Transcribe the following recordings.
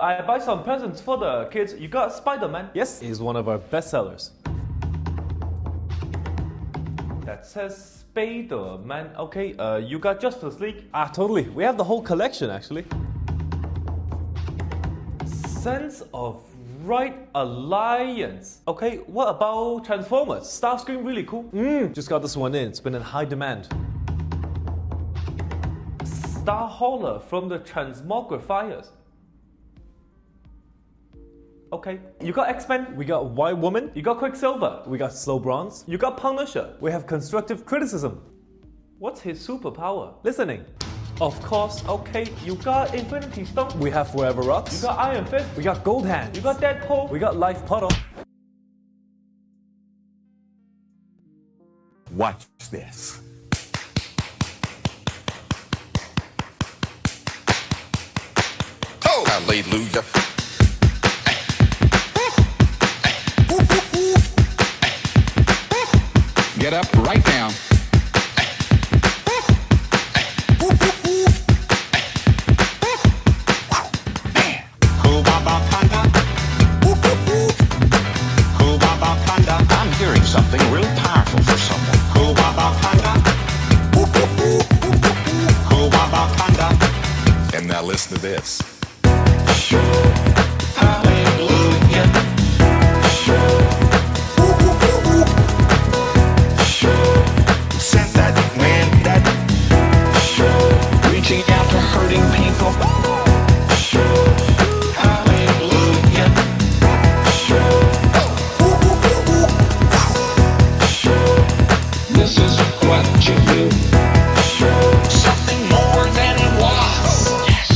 I buy some presents for the kids. You got Spider-Man? Yes, he's one of our best sellers. That says Spider-Man. Okay, you got Justice League? Totally. We have the whole collection, actually. Sense of Right Alliance. Okay, what about Transformers? Starscream, really cool. Just got this one in. It's been in high demand. Star Hauler from the Transmogrifiers. Okay, you got X-Men? We got White Woman. You got Quicksilver? We got Slow Bronze. You got Punisher? We have constructive criticism. What's his superpower? Listening. Of course, okay, you got Infinity Stone. We have Forever Rocks. You got Iron Fist. We got Gold Hands. You got Deadpool. We got Life Puddle. Watch this. Oh, hallelujah. Get up right now. I'm hearing something real powerful for someone. And now listen to this. Sent that man that reaching out to hurting people. Hallelujah. This is what you do. Something more than it was. Yes.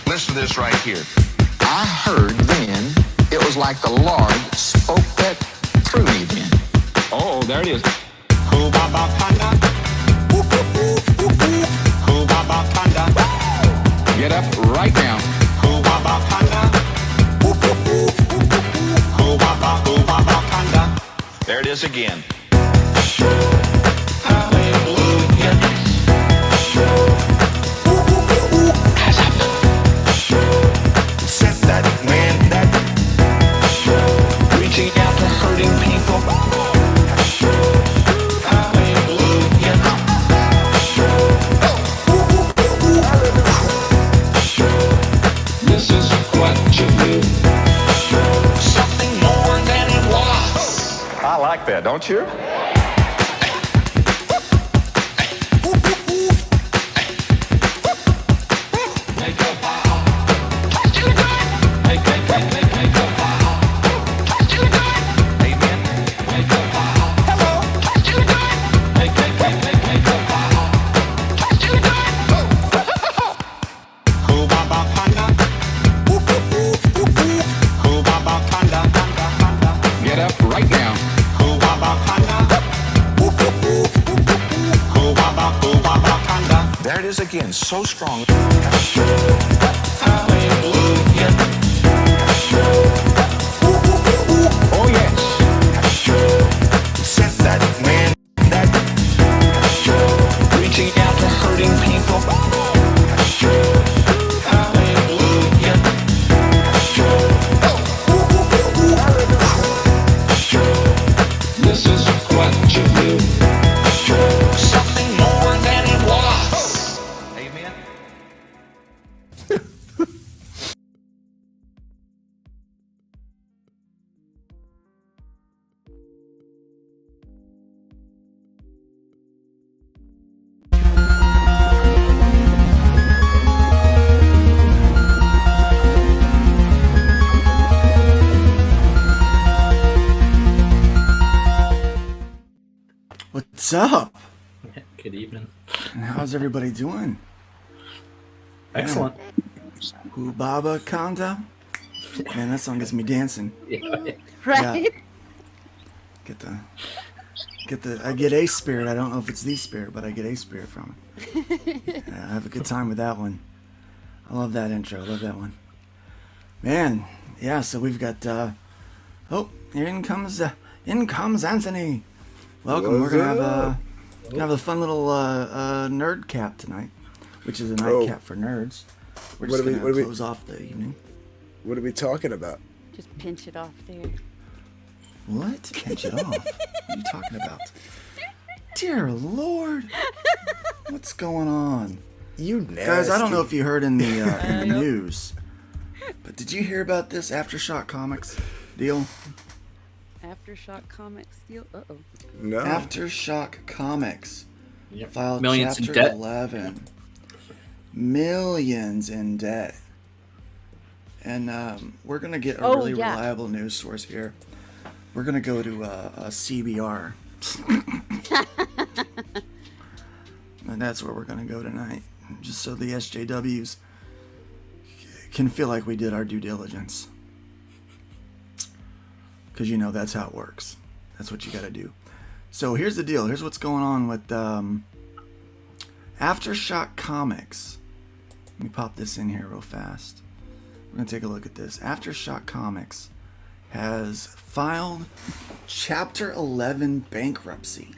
Listen to this right here. I heard then, it was like the Lord spoke that through me then. Oh, there it is. Get up right now. There it is again. Hallelujah. Hands up. Sent that man that reaching out to hurting people. Hallelujah. This is what you do. Something more than it was. I like that, don't you? Make a vow. Touch you good. Make a vow. Touch you good. Amen. Make a vow. Hello. Touch you good. Make a vow. Touch you good. Get up right now. There it is again, so strong. Hallelujah. Oh yes. Sent that man that reaching out to hurting people. what you do. Something more than it was. Amen. What's up? Good evening. And how's everybody doing? Excellent. Who Baba Kanda? Man, that song gets me dancing. Right? Get the I get a spirit. I don't know if it's the spirit, but I get a spirit from it. Yeah, I have a good time with that one. I love that intro. I love that one. Man, yeah, so we've got oh, in comes Anthony. Welcome. We're gonna have a fun little NerdCap tonight, which is a nightcap for nerds. We're just gonna close off the evening. What are we talking about? Just pinch it off there. What? Pinch it off? What are you talking about? Dear Lord, what's going on? You nasty. Guys, I don't know if you heard in the news, but did you hear about this Aftershock Comics deal? Aftershock Comics deal? Uh-oh. No. Aftershock Comics Yep. filed Millions in Chapter debt. 11. Millions in debt. And we're going to get a really reliable news source here. We're going to go to a CBR. And that's where we're going to go tonight. Just so the SJWs can feel like we did our due diligence. Because, you know, that's how it works. That's what you got to do. So here's the deal. Here's what's going on with Aftershock Comics. Let me pop this in here real fast. We're going to take a look at this. Aftershock Comics has filed Chapter 11 bankruptcy.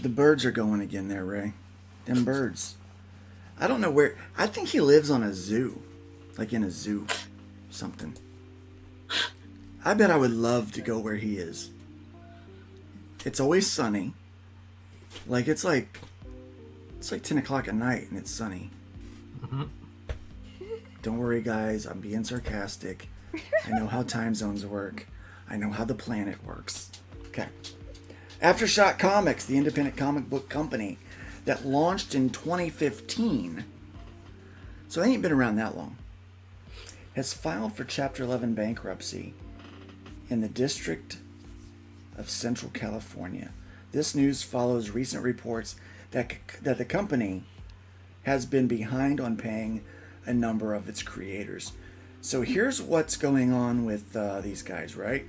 The birds are going again there, Ray. Them birds. I don't know where. I think he lives on a zoo. Like in a zoo. Something. I bet I would love to go where he is. It's always sunny. Like it's like 10 o'clock at night and it's sunny. Mm-hmm. Don't worry, guys. I'm being sarcastic. I know how time zones work. I know how the planet works. Okay. Aftershock Comics, the independent comic book company that launched in 2015. So they ain't been around that long. Has filed for Chapter 11 bankruptcy in the District of Central California. This news follows recent reports that the company has been behind on paying a number of its creators. So here's what's going on with these guys, right?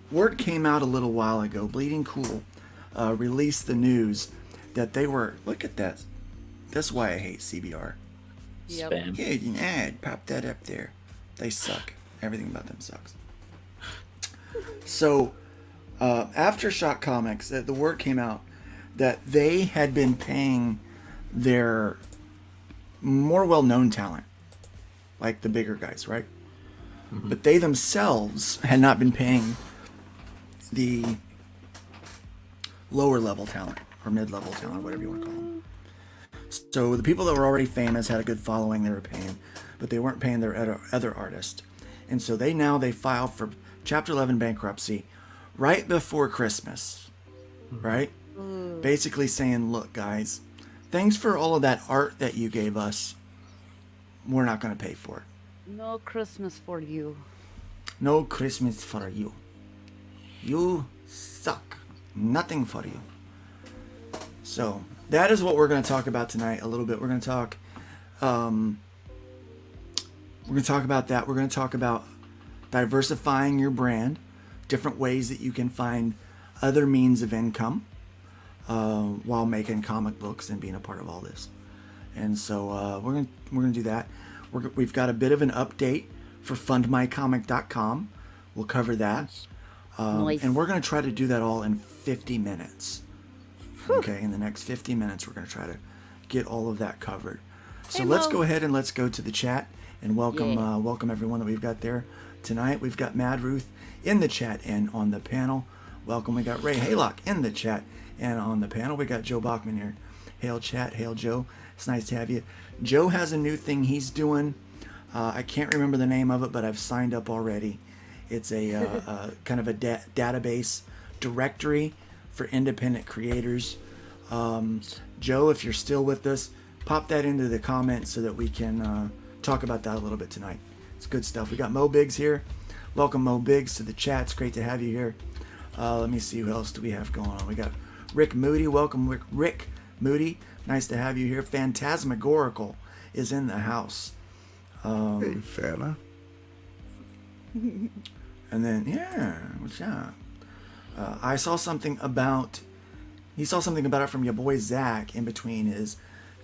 Word came out a little while ago. Bleeding Cool released the news that they were, look at that. That's why I hate CBR. Yep. Spam. Yeah, an ad. Pop that up there. They suck. Everything about them sucks. So, Aftershock Comics, the word came out that they had been paying their more well-known talent, like the bigger guys, right? Mm-hmm. But they themselves had not been paying the lower-level talent, or mid-level talent, whatever you want to call them. So the people that were already famous had a good following they were paying, but they weren't paying their other artists. And so they filed for Chapter 11 bankruptcy right before Christmas, right? Basically saying, look, guys, thanks for all of that art that you gave us. We're not going to pay for it. No Christmas for you. No Christmas for you. You suck. Nothing for you. So that is what we're going to talk about tonight a little bit. We're going to talk about that. We're going to talk about diversifying your brand, different ways that you can find other means of income while making comic books and being a part of all this. And so we're gonna do that. We've got a bit of an update for fundmycomic.com. We'll cover that. Nice. And we're going to try to do that all in 50 minutes. Okay, in the next 50 minutes, we're going to try to get all of that covered. So let's go ahead and let's go to the chat and welcome welcome everyone that we've got there. tonight. We've got Mad Ruth in the chat and on the panel. Welcome. We got Ray Haylock in the chat and on the panel. We got Joe Bachman here. Hail chat. Hail Joe. It's nice to have you. Joe has a new thing he's doing. I can't remember the name of it, but I've signed up already. It's a kind of a database directory for independent creators. Joe, if you're still with us, pop that into the comments so that we can talk about that a little bit tonight. It's good stuff. We got Mo Biggs here. Welcome, Mo Biggs, to the chat. It's great to have you here. Let me see, who else do we have going on? We got Rick Moody. Welcome, Rick Moody. Nice to have you here. Phantasmagorical is in the house. Hey, fella. And then, yeah, what's up? I saw something about, he saw something about it from your boy Zach in between his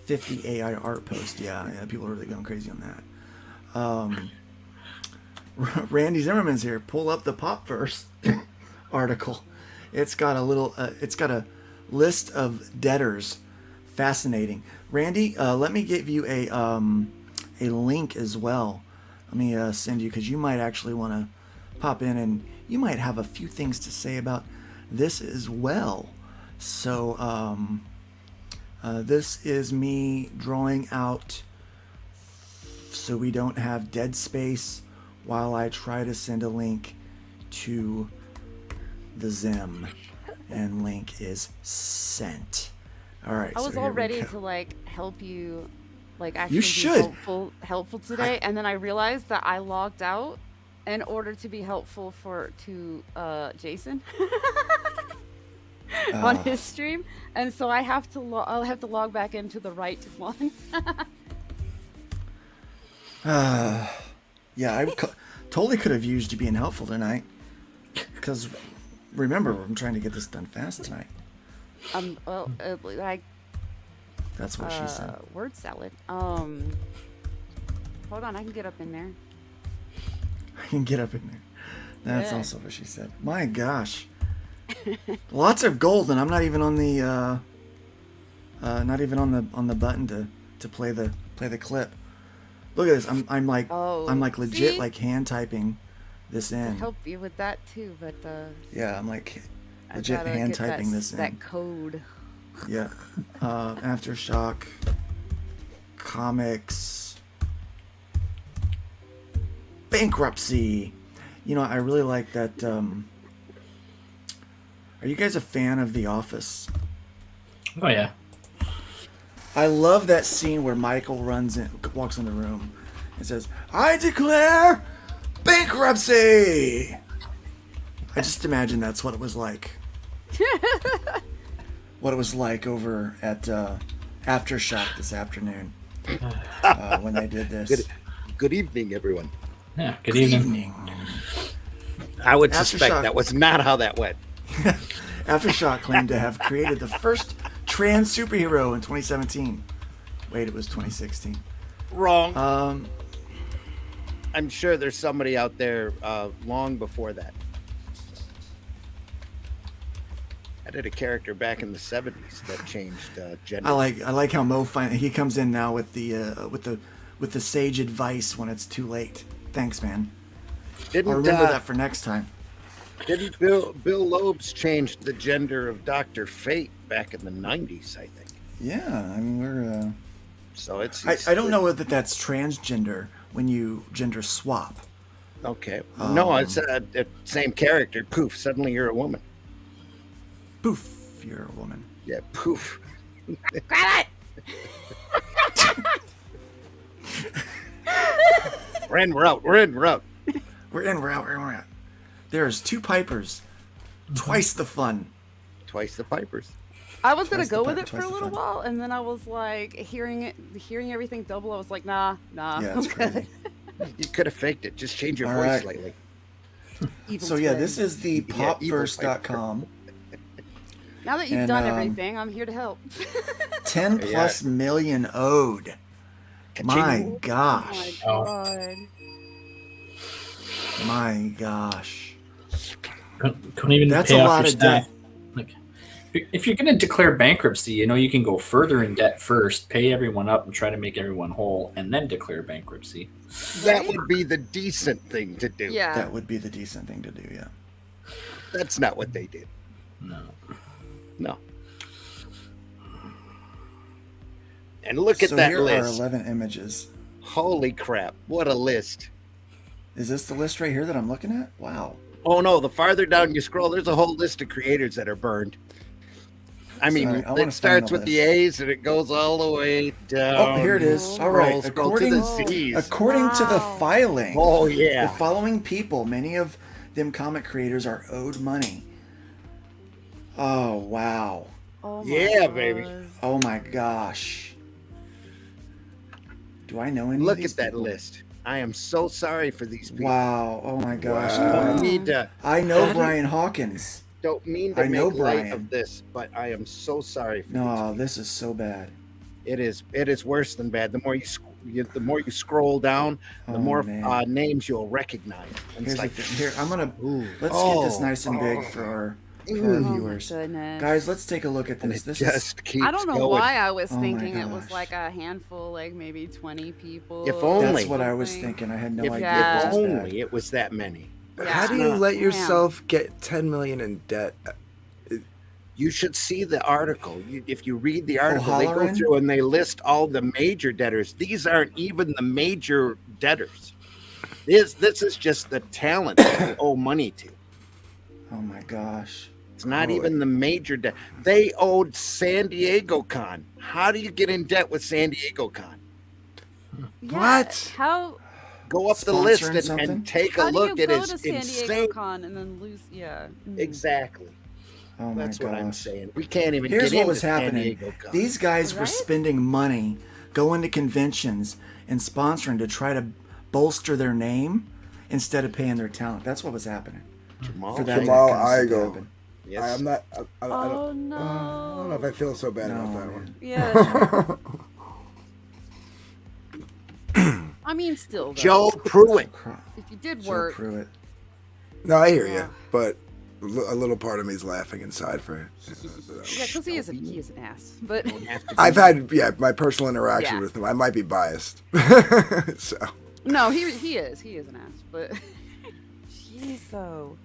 50 AI art post. Yeah, people are really going crazy on that. Randy Zimmerman's here. Pull up the Popverse article. It's got a list of debtors. Fascinating. Randy, let me give you a link as well. Let me send you, because you might actually want to pop in and you might have a few things to say about this as well. So this is me drawing out so we don't have dead space while I try to send a link to the Zim, and link is sent. All right. I was so all here we ready go. to like help you, like actually You be should. helpful today, and then I realized that I logged out in order to be helpful to Jason on his stream, and so I have to I'll have to log back into the right one. Yeah, I totally could have used you being helpful tonight. Because remember, I'm trying to get this done fast tonight. Well, like That's what she said. word salad. Hold on, I can get up in there. I can get up in there. That's Yeah. also what she said. My gosh, lots of gold, and I'm not even on the on the button to play the clip. Look at this. I'm like legit see? like hand typing this in. Help you with that too, but Yeah, I'm like I legit gotta hand get typing this in. that code. Yeah. Aftershock Comics Bankruptcy. You know, I really like that. Are you guys a fan of The Office? Oh yeah. I love that scene where Michael walks in the room and says, "I declare bankruptcy." I just imagine that's what it was like. What it was like over at Aftershock this afternoon when they did this. Good evening, everyone. Yeah. Good evening. I would Aftershock. suspect that was not how that went. Aftershock claimed to have created the first trans superhero in 2017. Wait, it was 2016. Wrong. I'm sure there's somebody out there long before that. I did a character back in the 70s that changed gender. I like how Mo he comes in now with the sage advice when it's too late. Thanks, man. I'll remember that for next time. Didn't Bill Loebs change the gender of Dr. Fate back in the 90s, I think. Yeah, I mean we're. So it's I don't know whether that's transgender when you gender swap. okay. No, it's the same character. Poof! Suddenly you're a woman. Poof, you're a woman. Yeah, poof. Got it. We're in, we're out. We're in, we're out. We're in, we're out, we're in, we're out. There's two Pipers, twice the fun. Twice the Pipers. I was gonna Twice the go with fun, it for twice a the little fun. while, and then I was like hearing everything double. I was like, nah. Yeah, it's crazy. You could have faked it. Just change your All voice right. slightly. Evil So yeah, twin. this is the Yeah, evil popverse.com. Now that you've and, done everything, I'm here to help. 10 plus million owed. My Oh gosh. my god. My gosh. Couldn't even That's pay a off lot your of debt. staff. Like, If you're going to declare bankruptcy, you can go further in debt first, pay everyone up, and try to make everyone whole, and then declare bankruptcy. That would be the decent thing to do. Yeah. That would be the decent thing to do, yeah. That's not what they did. No. And look at So that here list. are 11 images. Holy crap. What a list. Is this the list right here that I'm looking at? Wow. Oh, no. The farther down you scroll, there's a whole list of creators that are burned. I mean, Sorry, I wanna it starts find with the the A's and it goes all the way down. Oh, here it is. All right. Scroll to the Z's. According to the Wow. filing, Oh, yeah. the following people, many of them comic creators, are owed money. Oh, wow. Oh my Yeah, baby. God. Oh, my gosh. Do I know any Look of these at that people? list. I am so sorry for these people. Wow. Oh, my gosh. Don't guys. need to, I know Brian Hawkins. don't mean to I know make light Brian. of this, but I am so sorry for these No, people. this is so bad. It is worse than bad. The more you scroll down, the Oh, more man. names you'll recognize. And Here's it's like, the thing. Here, I'm gonna ooh, let's oh, get this nice and big for our viewers. Goodness. Guys, let's take a look at and this. it This just keeps I don't know going. why I was Oh my thinking it was gosh. like a handful, like maybe 20 people. If is only. that's what I was something. thinking. I had no If, idea. Yeah. It if was this only bad. it was that many. How do you Yeah. let Damn. yourself get 10 million in debt? You should see the article. If you read the article, they go O'Halloran? through and they list all the major debtors. These aren't even the major debtors. This is just the talent that they owe money to. Oh my gosh. It's not Holy- even the major debt. They owed San Diego Con. How do you get in debt with San Diego Con? Yeah, What? How Go up the list Sponsoring something? and take how a do look. you It go is to San insane. Diego Con and then lose? Yeah. Exactly. Oh my That's gosh. what I'm saying. We can't even Here's get what into was San happening. Diego Con. These guys were Right? spending money, going to conventions and sponsoring to try to bolster their name instead of paying their talent. That's what was happening. Jamal, For that Jamal kind of stuff to Igo. happen. yes. I'm not. I Oh don't, I don't know if no. I feel so bad No, about that man. one. Yeah. I mean, still. Though, Joe Pruitt. if you did Joe work, Pruitt. No, I hear you, Yeah. but a little part of me is laughing inside for. yeah, because he is an ass. But I've had my personal interaction Yeah. with him. I might be biased, so no, he is an ass. But jeez, though.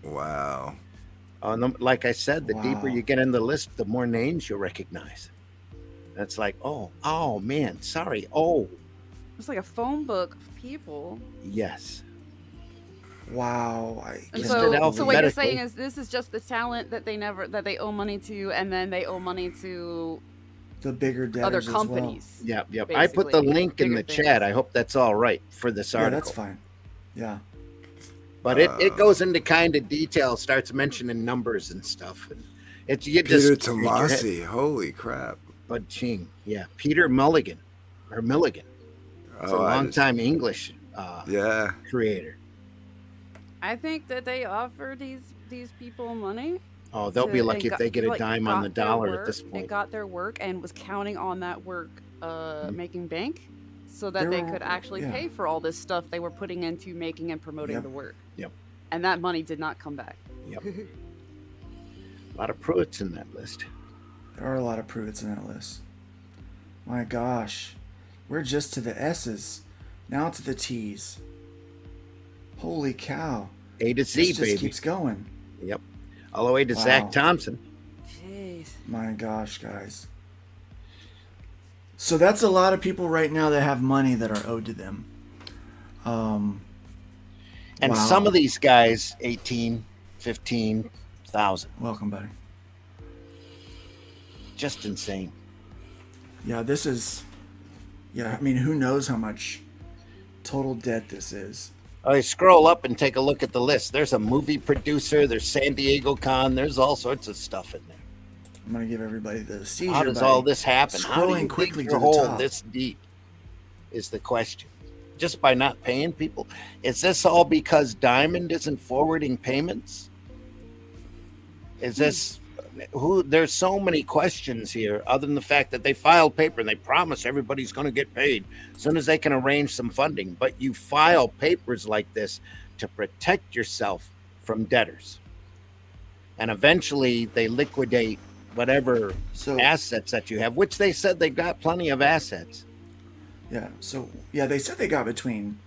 wow. Like I said, the deeper Wow. you get in the list, the more names you'll recognize. That's like, oh man, sorry. Oh, It's like a phone book of people. yes. Wow. And Listed so what you're alphabetically. saying is this is just the talent that they owe money to, and then they owe money to The bigger debtors other as well. companies. Yep. I put the Basically, link in the bigger chat. things. I hope that's all right for this Yeah, article. that's fine. Yeah. But it goes into kind of detail, starts mentioning numbers and stuff. And it's you Peter just shake your head. Tomasi, holy crap! Bud Ching, yeah, Peter Mulligan or Milligan. It's a Oh, long-time English Yeah, creator. I think that they offer these people money. Oh, they'll to- be and lucky if got- they get a like, dime on the got their dollar at work- this They point. got their work and was counting on that work making bank, so that There they were- could actually yeah. pay for all this stuff they were putting into making and promoting Yep. the work. Yep. And that money did not come back. Yep. A lot of Pruitts in that list. There are a lot of Pruitts in that list. My gosh. We're just to the S's. Now to the T's. Holy cow. A to This Z, just baby. keeps going. Yep. All the way to Wow. Zach Thompson. Jeez. My gosh, guys. So that's a lot of people right now that have money that are owed to them. And Wow. some of these guys, 18, 15,000. Welcome, buddy. Just insane. Yeah, this is... Yeah, I mean, who knows how much total debt this is. All right, scroll up and take a look at the list. There's a movie producer. There's San Diego Con. There's all sorts of stuff in there. I'm going to give everybody the seizure. How does by all this happen? How do scrolling you quickly dig your to the hole top. this deep is the question. Just by not paying people? Is this all because Diamond isn't forwarding payments? Is this who? There's so many questions here other than the fact that they filed paper and they promise everybody's going to get paid as soon as they can arrange some funding. But you file papers like this to protect yourself from debtors. And eventually they liquidate whatever So- assets that you have, which they said they got plenty of assets. Yeah. So yeah, they said they got between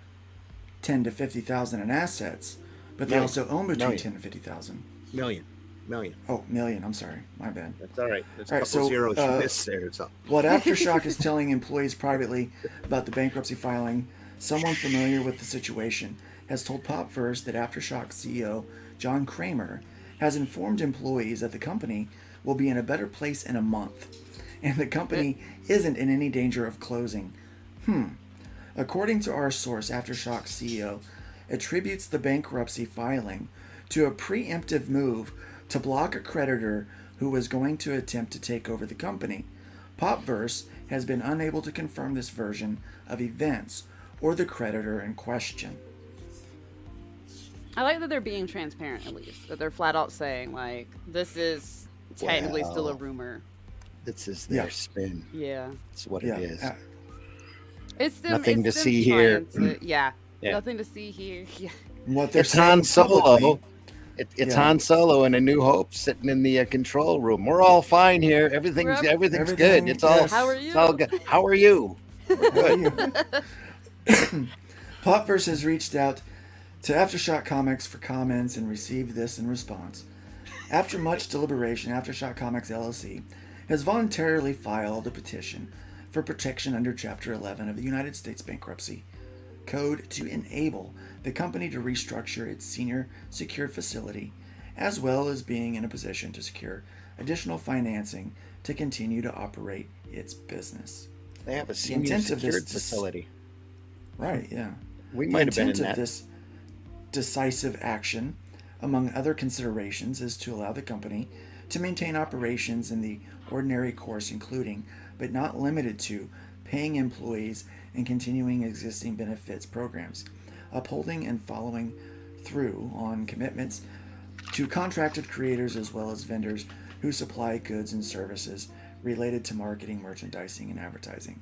10 to 50,000 in assets, but they Million. also own between Million. 10 and 50,000. Million. Oh, million. I'm sorry. My bad. That's all right. There's a All right, couple so, zeros you missed there or something. What Aftershock is telling employees privately about the bankruptcy filing, someone familiar with the situation has told Popverse that Aftershock CEO John Kramer has informed employees that the company will be in a better place in a month, and the company isn't in any danger of closing. According to our source, Aftershock CEO attributes the bankruptcy filing to a preemptive move to block a creditor who was going to attempt to take over the company. Popverse has been unable to confirm this version of events or the creditor in question. I like that they're being transparent, at least. That they're flat out saying, like, this is technically still a Well, rumor. This is their Yeah. spin. Yeah. It's what Yeah, it is. It's them, Nothing it's to them see here. trying to- yeah. Yeah. Nothing to see here. Yeah. What they're It's Han saying Solo. publicly- It's Yeah. Han Solo and A New Hope sitting in the control room. We're all fine here. Everything's We're- everything's Everything- good. It's all. yes. How are It's all you? good. How are you? Popverse has reached out to Aftershock Comics for comments and received this in response. After much deliberation, Aftershock Comics LLC has voluntarily filed a petition for protection under Chapter 11 of the United States Bankruptcy Code to enable the company to restructure its senior secured facility, as well as being in a position to secure additional financing to continue to operate its business. They have a senior intent of this secured dis- facility. Right, yeah. We The might have been in intent of that. this decisive action, among other considerations, is to allow the company to maintain operations in the ordinary course, including, but not limited to, paying employees and continuing existing benefits programs, upholding and following through on commitments to contracted creators as well as vendors who supply goods and services related to marketing, merchandising, and advertising.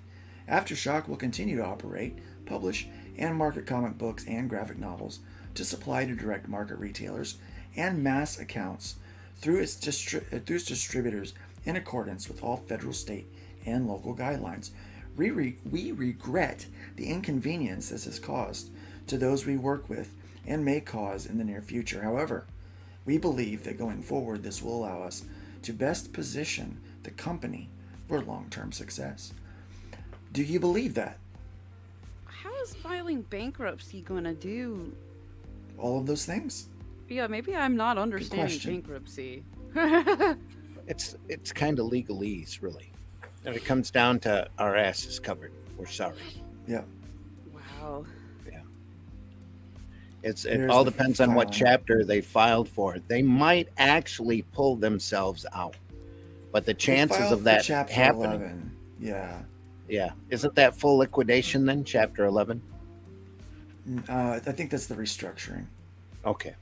Aftershock will continue to operate, publish, and market comic books and graphic novels to supply to direct market retailers and mass accounts through its distributors in accordance with all federal, state, and local guidelines. We regret the inconvenience this has caused to those we work with and may cause in the near future. However, we believe that going forward, this will allow us to best position the company for long-term success. Do you believe that? How is filing bankruptcy going to do? All of those things? Yeah, maybe I'm not understanding question. bankruptcy. It's kind of legalese, really. And it comes down to our ass is covered. We're sorry. Yeah. Wow. It There's all the depends on what filing. chapter they filed for. They might actually pull themselves out, but the They chances filed of for that Chapter happening, 11. Yeah. yeah, isn't that full liquidation then? Chapter 11. I think that's the restructuring. Okay.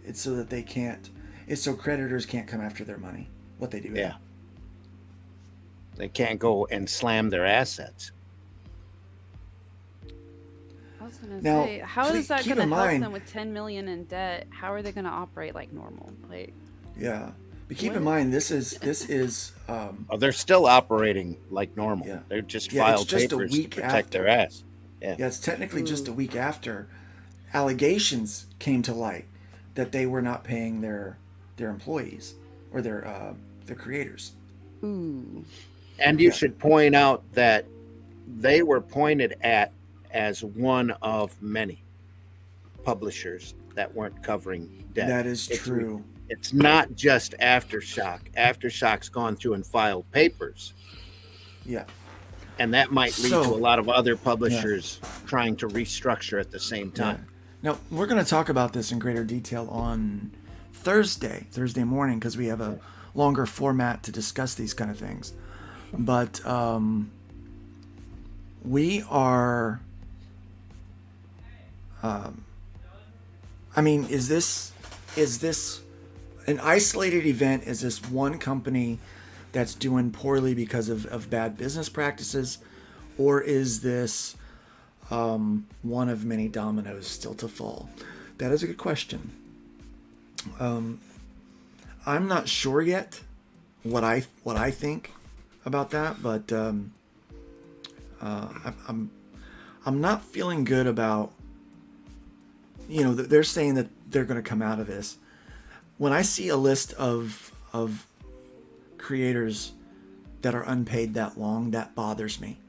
It's so that they can't. It's so creditors can't come after their money. What they do. Yeah. They can't go and slam their assets. I was gonna Now, say, how please is that keep gonna in help mind- them with 10 million in debt? How are they gonna operate like normal? Like, Yeah. But keep What? in mind, this is Oh, they're still operating like normal. Yeah. They're just Yeah, it's filed just a papers week to protect their after. ass. Yeah. yeah, it's technically just a week after allegations came to light that they were not paying their employees or their creators. ooh, And you should point out that they were pointed at as one of many publishers that weren't covering debt. That is It's- true. It's not just Aftershock. Aftershock's gone through and filed papers, Yeah. and that might lead to So- a lot of other publishers trying to restructure at the same time. Now, we're going to talk about this in greater detail on Thursday morning, because we have a longer format to discuss these kind of things. But we are. I mean, is this an isolated event? Is this one company that's doing poorly because of bad business practices? Or is this one of many dominoes still to fall? That is a good question. I'm not sure yet. what I think about that, but I'm not feeling good about. They're saying that they're going to come out of this. When I see a list of creators that are unpaid that long, that bothers me,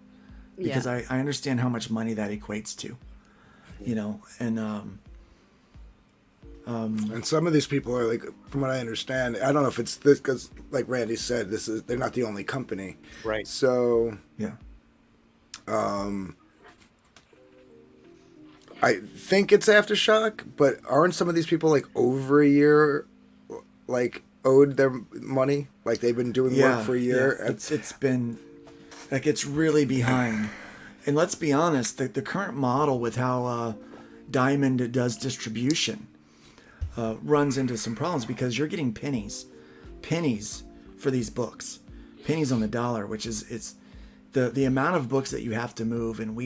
because I understand how much money that equates to, And some of these people are like, from what I understand, I don't know if it's this, because like Randy said, they're not the only company. Right. So yeah. I think it's Aftershock, but aren't some of these people like over a year, like owed their money? Like they've been doing work for a year. Yeah. It's been like it's really behind. And let's be honest, the current model with how Diamond does distribution runs into some problems because you're getting pennies for these books, pennies on the dollar, which is it's the amount of books that you have to move, and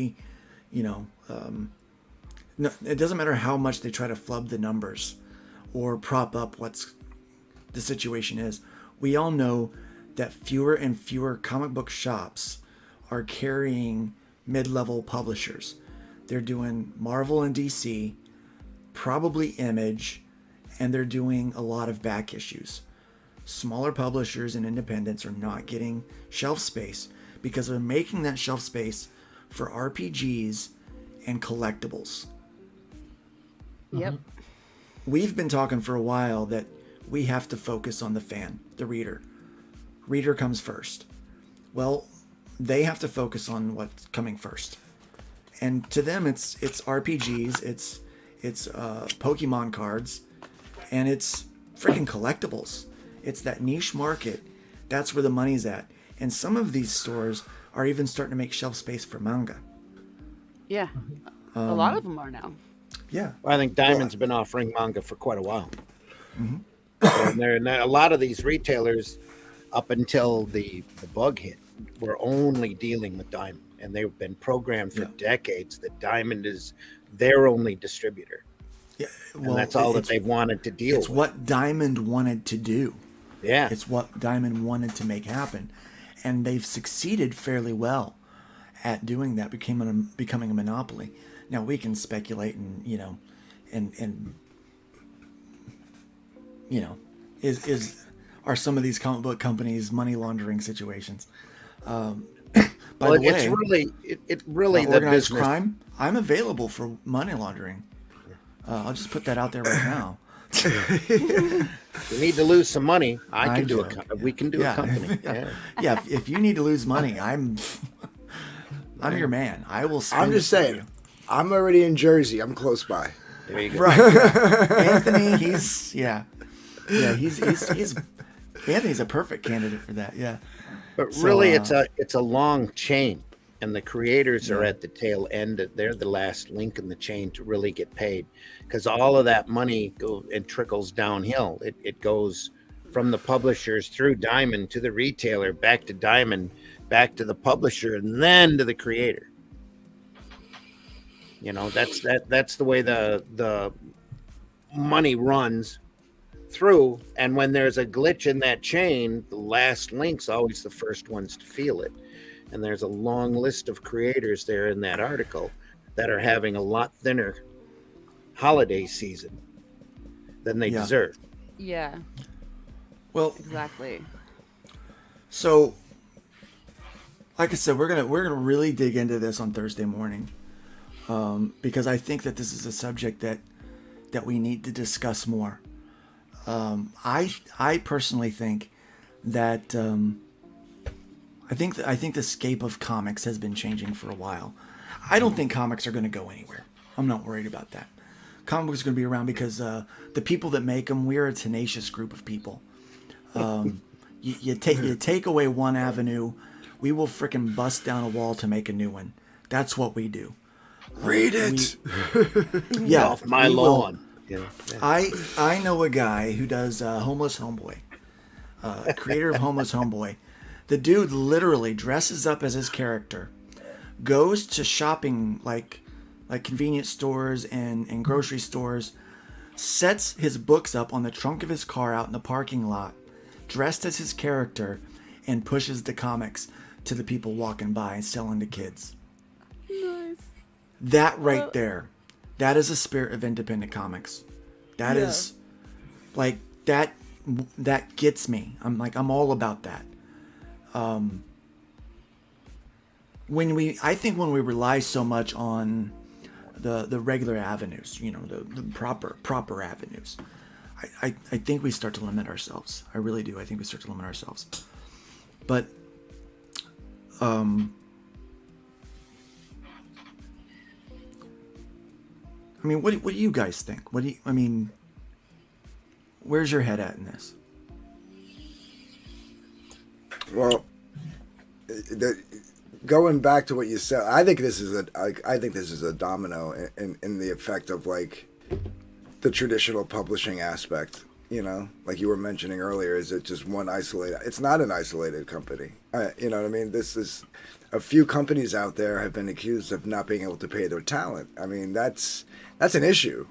no, it doesn't matter how much they try to flub the numbers or prop up what's the situation is. We all know that fewer and fewer comic book shops are carrying mid-level publishers. They're doing Marvel and DC, probably Image, and they're doing a lot of back issues. Smaller publishers and independents are not getting shelf space because they're making that shelf space for RPGs and collectibles. Yep. We've been talking for a while that we have to focus on the fan, the reader. Reader comes first. Well, they have to focus on what's coming first. And to them, it's RPGs, it's Pokemon cards, and it's freaking collectibles. It's that niche market. That's where the money's at. And some of these stores are even starting to make shelf space for manga. Yeah. A lot of them are now. Yeah. I think Diamond's been offering manga for quite a while. Mm-hmm. And a lot of these retailers, up until the bug hit, were only dealing with Diamond. And they've been programmed for decades that Diamond is their only distributor. Yeah, well, and that's all that they've wanted to deal with. It's what Diamond wanted to do. Yeah. It's what Diamond wanted to make happen. And they've succeeded fairly well at doing that, becoming a monopoly. Now we can speculate and are some of these comic book companies money laundering situations? By the way, it really the organized business. crime. I'm available for money laundering. I'll just put that out there right now. You need to lose some money. We can do a company. Yeah. If you need to lose money, I'm your man. I will. I'm just saying. I'm already in Jersey. I'm close by. There you go. Right. Yeah. Anthony, he's Anthony's a perfect candidate for that. Yeah. But really, it's a long chain, and the creators are at the tail end. They're the last link in the chain to really get paid, because all of that money trickles downhill. It goes from the publishers through Diamond to the retailer, back to Diamond, back to the publisher, and then to the creator. That's the way the money runs through. And when there's a glitch in that chain, the last link's always the first ones to feel it. And there's a long list of creators there in that article that are having a lot thinner holiday season than they deserve. Yeah. Well, exactly. So, like I said, we're gonna really dig into this on Thursday morning, because I think that this is a subject that we need to discuss more. I personally think that I think the scape of comics has been changing for a while. I don't think comics are going to go anywhere. I'm not worried about that. Comic books are going to be around because the people that make them, we're a tenacious group of people. You take away one avenue, we will frickin' bust down a wall to make a new one. That's what we do. Read it. Off my lawn. Yeah. I know a guy who does Homeless Homeboy, creator of Homeless Homeboy. The dude literally dresses up as his character, goes to shopping like convenience stores and grocery stores, sets his books up on the trunk of his car out in the parking lot, dressed as his character and pushes the comics to the people walking by and selling to kids. Nice. That right there, that is a spirit of independent comics. That is like that gets me. I'm all about that. I think when we rely so much on the regular avenues, the proper avenues, I think we start to limit ourselves. I really do. I think we start to limit ourselves. But I mean, what do you guys think? Where's your head at in this? Well, going back to what you said, I think this is a domino in the effect of like the traditional publishing aspect. Like you were mentioning earlier, is it just one isolated? It's not an isolated company. You know what I mean? This is a few companies out there have been accused of not being able to pay their talent. I mean, that's an issue.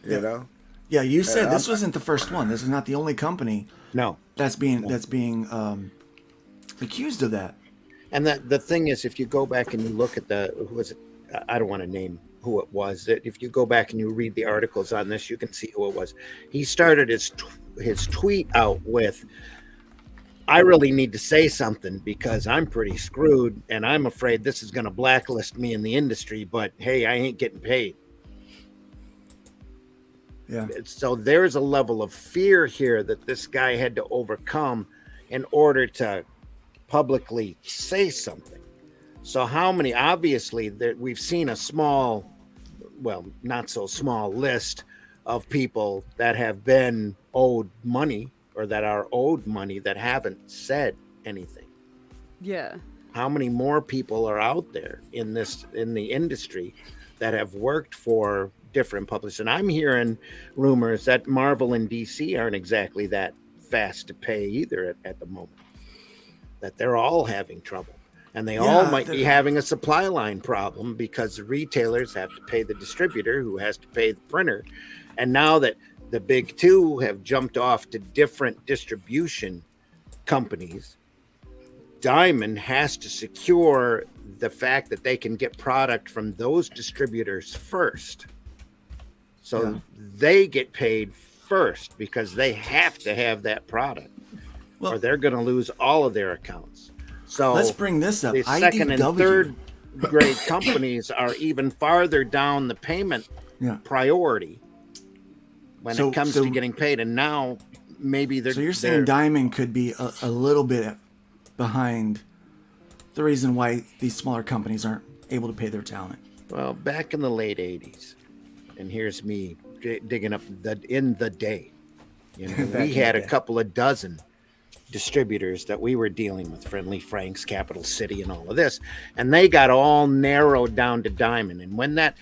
You know? Yeah, you said this wasn't the first one. This is not the only company. No, that's being accused of that. And the thing is, if you go back and you look at who was it? I don't want to name who it was. That if you go back and you read the articles on this, you can see who it was. He started his tweet out with, "I really need to say something because I'm pretty screwed, and I'm afraid this is going to blacklist me in the industry. But hey, I ain't getting paid." Yeah. So there's a level of fear here that this guy had to overcome in order to publicly say something. So how many, obviously we've seen a small, well, not so small list of people that have been owed money or that are owed money that haven't said anything. Yeah. How many more people are out there in the industry that have worked for different publishers? And I'm hearing rumors that Marvel and DC aren't exactly that fast to pay either at the moment. That they're all having trouble. And they all might be having a supply line problem because the retailers have to pay the distributor who has to pay the printer. And now that the big two have jumped off to different distribution companies, Diamond has to secure the fact that they can get product from those distributors first. So they get paid first because they have to have that product, or they're going to lose all of their accounts. So let's bring this up. The second and third grade companies are even farther down the payment priority when it comes to getting paid. And now maybe they're... So you're saying Diamond could be a little bit behind the reason why these smaller companies aren't able to pay their talent? Well, back in the late 80s, and here's me digging up in the day, we had a couple of dozen distributors that we were dealing with, Friendly Frank's, Capital City, and all of this, and they got all narrowed down to Diamond. And when that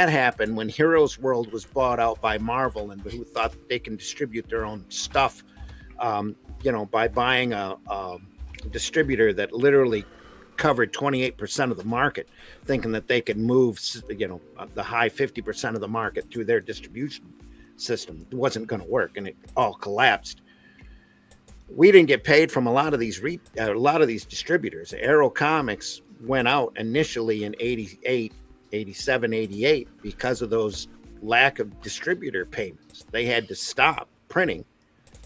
happened, when Heroes World was bought out by Marvel, and who thought that they can distribute their own stuff, by buying a distributor that literally covered 28% of the market, thinking that they could move, the high 50% of the market through their distribution system. It wasn't going to work, and it all collapsed. We didn't get paid from a lot of these distributors. Arrow Comics went out initially in 88, 87, 88 because of those lack of distributor payments. They had to stop printing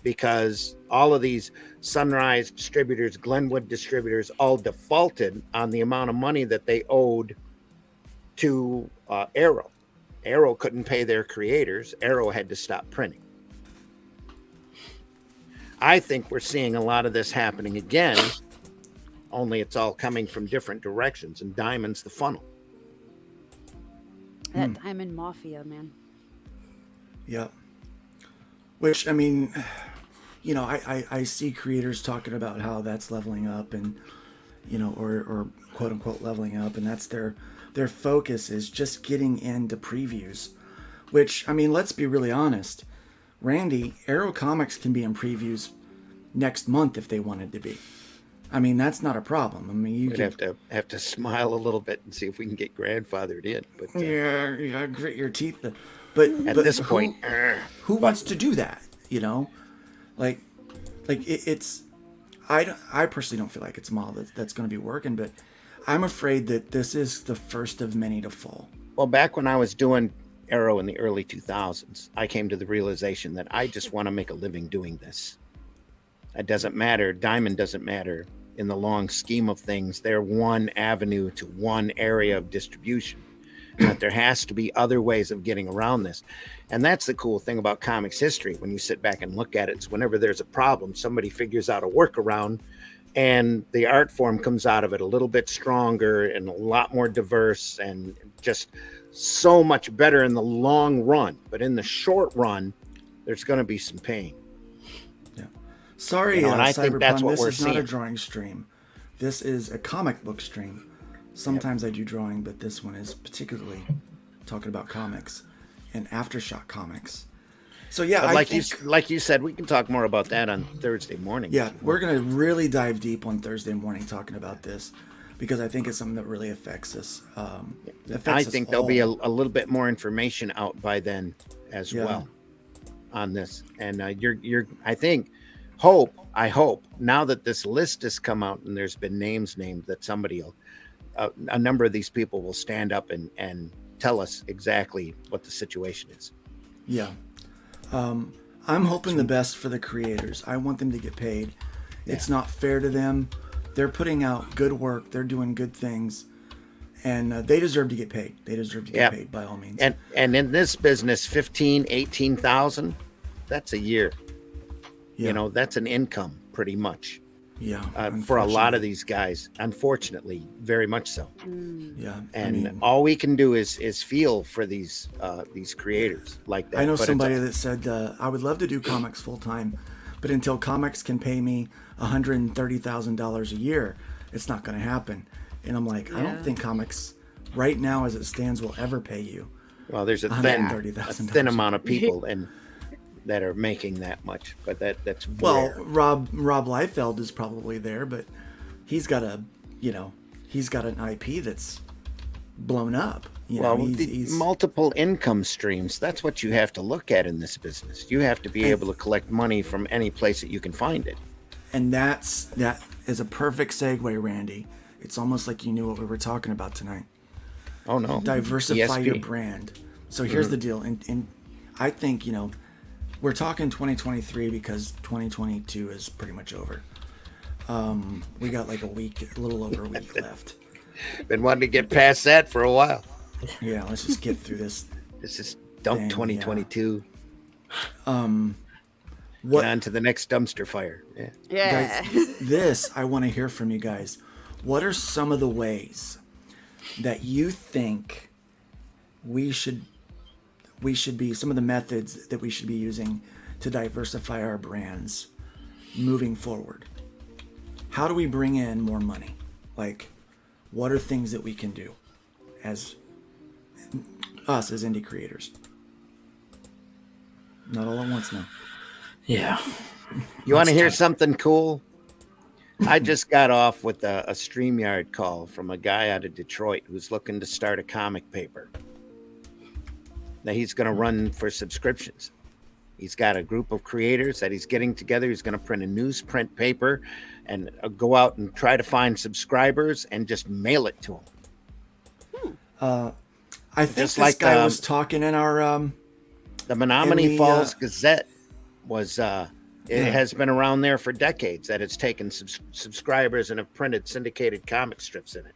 because all of these Sunrise distributors, Glenwood distributors, all defaulted on the amount of money that they owed to Arrow. Arrow couldn't pay their creators. Arrow had to stop printing. I think we're seeing a lot of this happening again, only it's all coming from different directions, and Diamond's the funnel. That Diamond Mafia, man. Yep. Which, I mean, I see creators talking about how that's leveling up and, or quote unquote leveling up, and that's their focus is just getting into previews. Which, I mean, let's be really honest. Randy, Arrow Comics can be in previews next month if they wanted to be. I mean, that's not a problem. I mean, We'd have to smile a little bit and see if we can get grandfathered in. But yeah, grit your teeth. But at this point, who wants to do that? Like, like it's. I personally don't feel like it's a model that's going to be working, but I'm afraid that this is the first of many to fall. Well, back when I was doing Arrow in the early 2000s, I came to the realization that I just want to make a living doing this. It doesn't matter. Diamond doesn't matter in the long scheme of things. They're one avenue to one area of distribution. But there has to be other ways of getting around this. And that's the cool thing about comics history. When you sit back and look at it, it's whenever there's a problem, somebody figures out a workaround and the art form comes out of it a little bit stronger and a lot more diverse and just so much better in the long run. But in the short run, there's going to be some pain. Yeah. Sorry, and I think that's what this we're is seeing. not a drawing stream. This is a comic book stream. Sometimes I do drawing, but this one is particularly talking about comics and Aftershock comics. So yeah, like you said, we can talk more about that on Thursday morning. Yeah, we're gonna really dive deep on Thursday morning talking about this because I think it's something that really affects us. I think there'll be a little bit more information out by then as well on this. And I hope now that this list has come out and there's been names named that a number of these people will stand up and tell us exactly what the situation is. Yeah. I'm hoping the best for the creators. I want them to get paid. Yeah. It's not fair to them. They're putting out good work. They're doing good things. And they deserve to get paid. They deserve to get paid by all means. And in this business, 15, 18,000, that's a year. Yeah. You know, that's an income pretty much. Yeah. For a lot of these guys, unfortunately, very much so. Yeah. And all we can do is feel for these creators like that. I know somebody that said, I would love to do comics full time, but until comics can pay me $130,000 a year, it's not going to happen. And I'm like, I don't think comics right now as it stands will ever pay you. Well, there's a thin amount of people and that are making that much, but that's rare. Rob Liefeld is probably there, but he's got an IP that's blown up. He's multiple income streams. That's what you have to look at in this business. You have to be able to collect money from any place that you can find it. And that is a perfect segue, Randy. It's almost like you knew what we were talking about tonight. Oh no! Diversify your brand. So here's the deal, and I think we're talking 2023 because 2022 is pretty much over. We got like a little over a week left. Been wanting to get past that for a while. Yeah, let's just get through this. This is dump 2022. What get on to the next dumpster fire? Yeah. Guys, I want to hear from you guys. What are some of the ways that you think we should be, some of the methods that we should be using to diversify our brands moving forward? How do we bring in more money? Like, what are things that we can do as us as indie creators? Not all at once now. Yeah. You want to hear something cool? I just got off with a StreamYard call from a guy out of Detroit who's looking to start a comic paper. Now he's going to run for subscriptions. He's got a group of creators that he's getting together. He's going to print a newsprint paper and go out and try to find subscribers and just mail it to them. I think just this guy was talking in our the Menominee Falls Gazette was it has been around there for decades, that it's taken subscribers and have printed syndicated comic strips in it.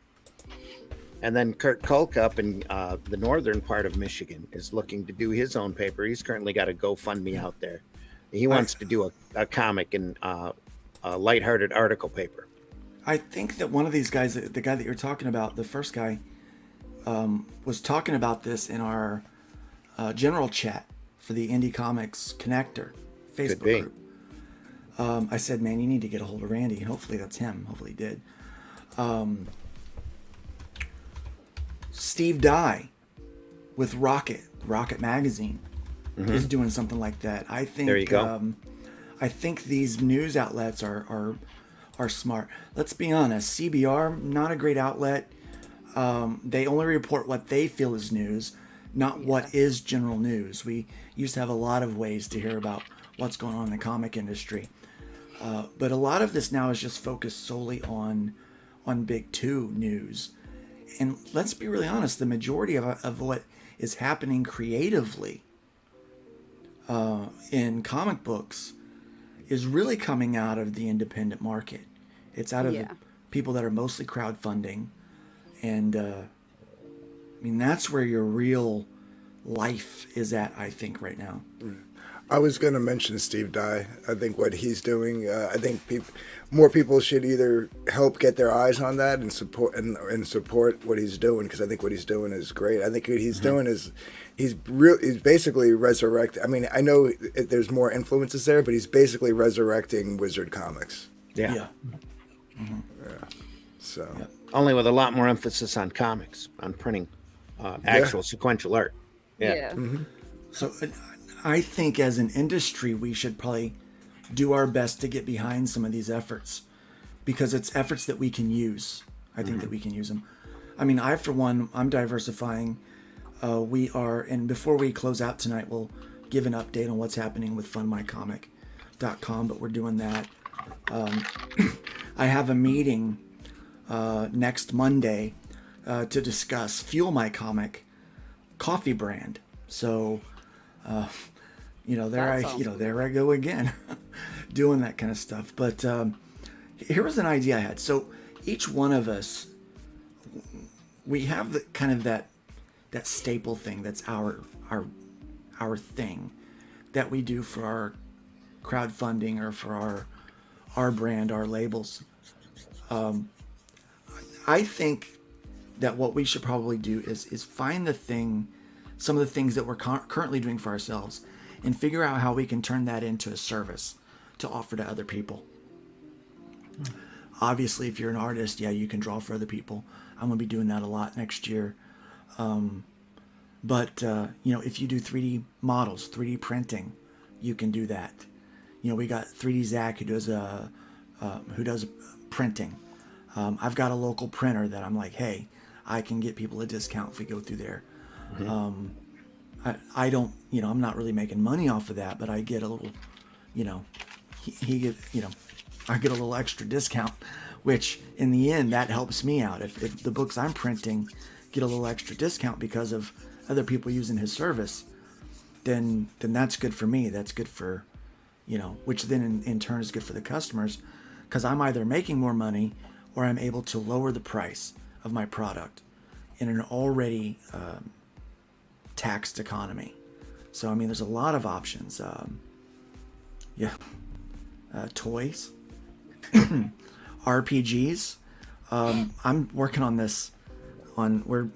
And then Kurt Kulk up in the northern part of Michigan is looking to do his own paper. He's currently got a GoFundMe out there. He wants to do a comic and a lighthearted article paper. I think that one of these guys, the guy that you're talking about, the first guy, was talking about this in our general chat for the Indie Comics Connector Facebook group. I said, man, you need to get a hold of Randy. Hopefully that's him. Hopefully he did. Steve Dye with Rocket Magazine is doing something like that. I think there you go. I think these news outlets are smart. Let's be honest, CBR, not a great outlet. They only report what they feel is news, not what is general news. We used to have a lot of ways to hear about what's going on in the comic industry. But a lot of this now is just focused solely on Big Two news. And let's be really honest, the majority of what is happening creatively in comic books is really coming out of the independent market. It's out of the people that are mostly crowdfunding. And I mean, that's where your real life is at, I think, right now. I was going to mention Steve Dye. I think what he's doing, I think more people should either help get their eyes on that and support what he's doing, because I think what he's doing is great. I think what he's doing is he's basically resurrecting. I mean, I know there's more influences there, but he's basically resurrecting Wizard Comics. Yeah. So Only with a lot more emphasis on comics, on printing actual sequential art. Yeah. So I think as an industry, we should probably do our best to get behind some of these efforts, because it's efforts that we can use. I think that we can use them. I mean, for one, I'm diversifying. We are, and before we close out tonight, we'll give an update on what's happening with fundmycomic.com, but we're doing that. I have a meeting next Monday to discuss Fuel My Comic coffee brand. So, there I go again, doing that kind of stuff. But here was an idea I had. So each one of us, we have the kind of that staple thing that's our thing that we do for our crowdfunding or for our brand, our labels. I think that what we should probably do is find some of the things that we're currently doing for ourselves, and figure out how we can turn that into a service to offer to other people. Obviously, if you're an artist, you can draw for other people. I'm going to be doing that a lot next year. But if you do 3D models, 3D printing, you can do that. We got 3D Zach who does printing. I've got a local printer that I'm like, hey, I can get people a discount if we go through there. I don't, I'm not really making money off of that, but I get a little, I get a little extra discount, which in the end, that helps me out. If the books I'm printing get a little extra discount because of other people using his service, then that's good for me. That's good for, which then in turn is good for the customers, because I'm either making more money or I'm able to lower the price of my product in an already taxed economy. So, I mean, there's a lot of options. Toys, RPGs. I'm working on this where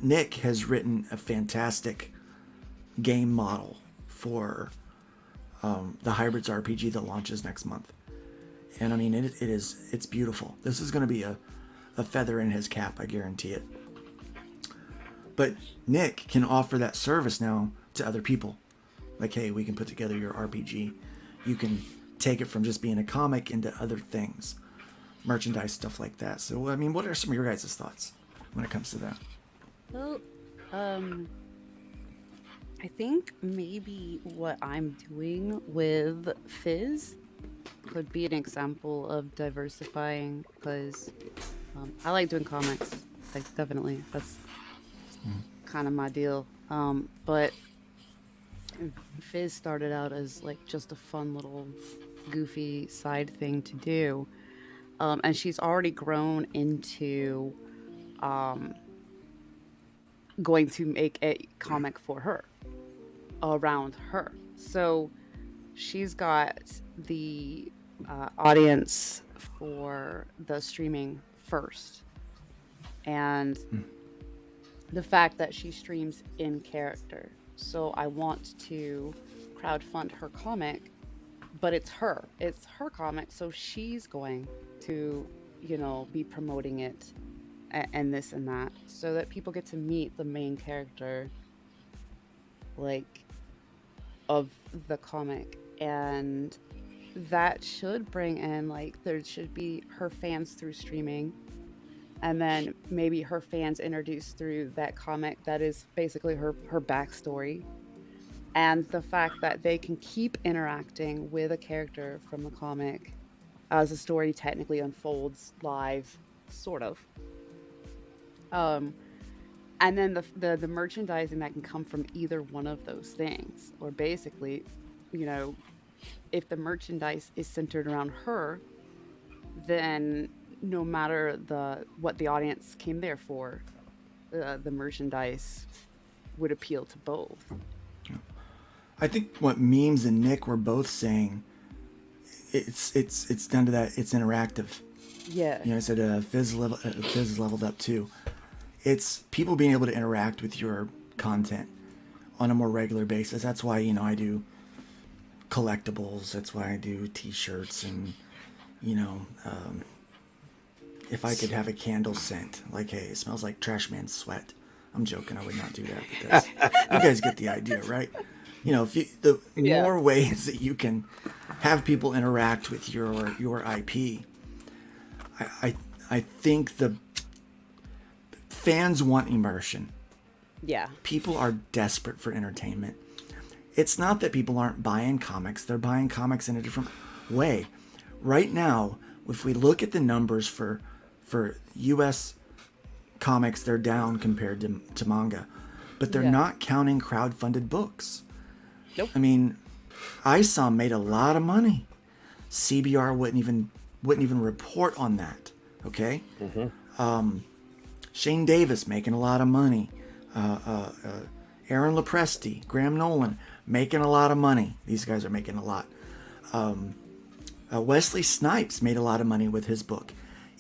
Nick has written a fantastic game model for the Hybrids RPG that launches next month. And I mean, it's beautiful. This is going to be a feather in his cap, I guarantee it. But Nick can offer that service now to other people. Like, hey, we can put together your RPG. You can take it from just being a comic into other things, merchandise, stuff like that. So, I mean, what are some of your guys' thoughts when it comes to that? Well, I think maybe what I'm doing with Fizz could be an example of diversifying, because I like doing comics. Like, definitely, that's kind of my deal. But Fizz started out as like just a fun little goofy side thing to do, and she's already grown into going to make a comic for her, around her. So she's got the audience for the streaming first, and the fact that she streams in character. So I want to crowdfund her comic, but it's her comic, so she's going to, be promoting it and this and that, so that people get to meet the main character, like, of the comic. And that should bring in, like, there should be her fans through streaming, and then maybe her fans introduced through that comic that is basically her backstory. and the fact that they can keep interacting with a character from the comic as the story technically unfolds live, sort of. Um, and then the merchandising that can come from either one of those things, or basically, you know, if the merchandise is centered around her, then no matter what the audience came there for, the merchandise would appeal to both. I think what Memes and Nick were both saying, it's down to that. It's interactive. Yeah. You know, I said Fizz is leveled up too. It's people being able to interact with your content on a more regular basis. That's why, you know, I do collectibles. That's why I do T-shirts, and you know, if I could have a candle scent, like, hey, it smells like Trash Man's sweat. I'm joking. I would not do that because you guys get the idea, right? You know, if you, the more ways that you can have people interact with your IP, I think the fans want immersion. Yeah. People are desperate for entertainment. It's not that people aren't buying comics. They're buying comics in a different way. Right now, if we look at the numbers for U.S. comics, they're down compared to manga. But they're not counting crowdfunded books. Nope. I mean, ISOM made a lot of money. CBR wouldn't even report on that. Okay? Shane Davis making a lot of money. Aaron Lopresti, Graham Nolan making a lot of money. These guys are making a lot. Wesley Snipes made a lot of money with his book.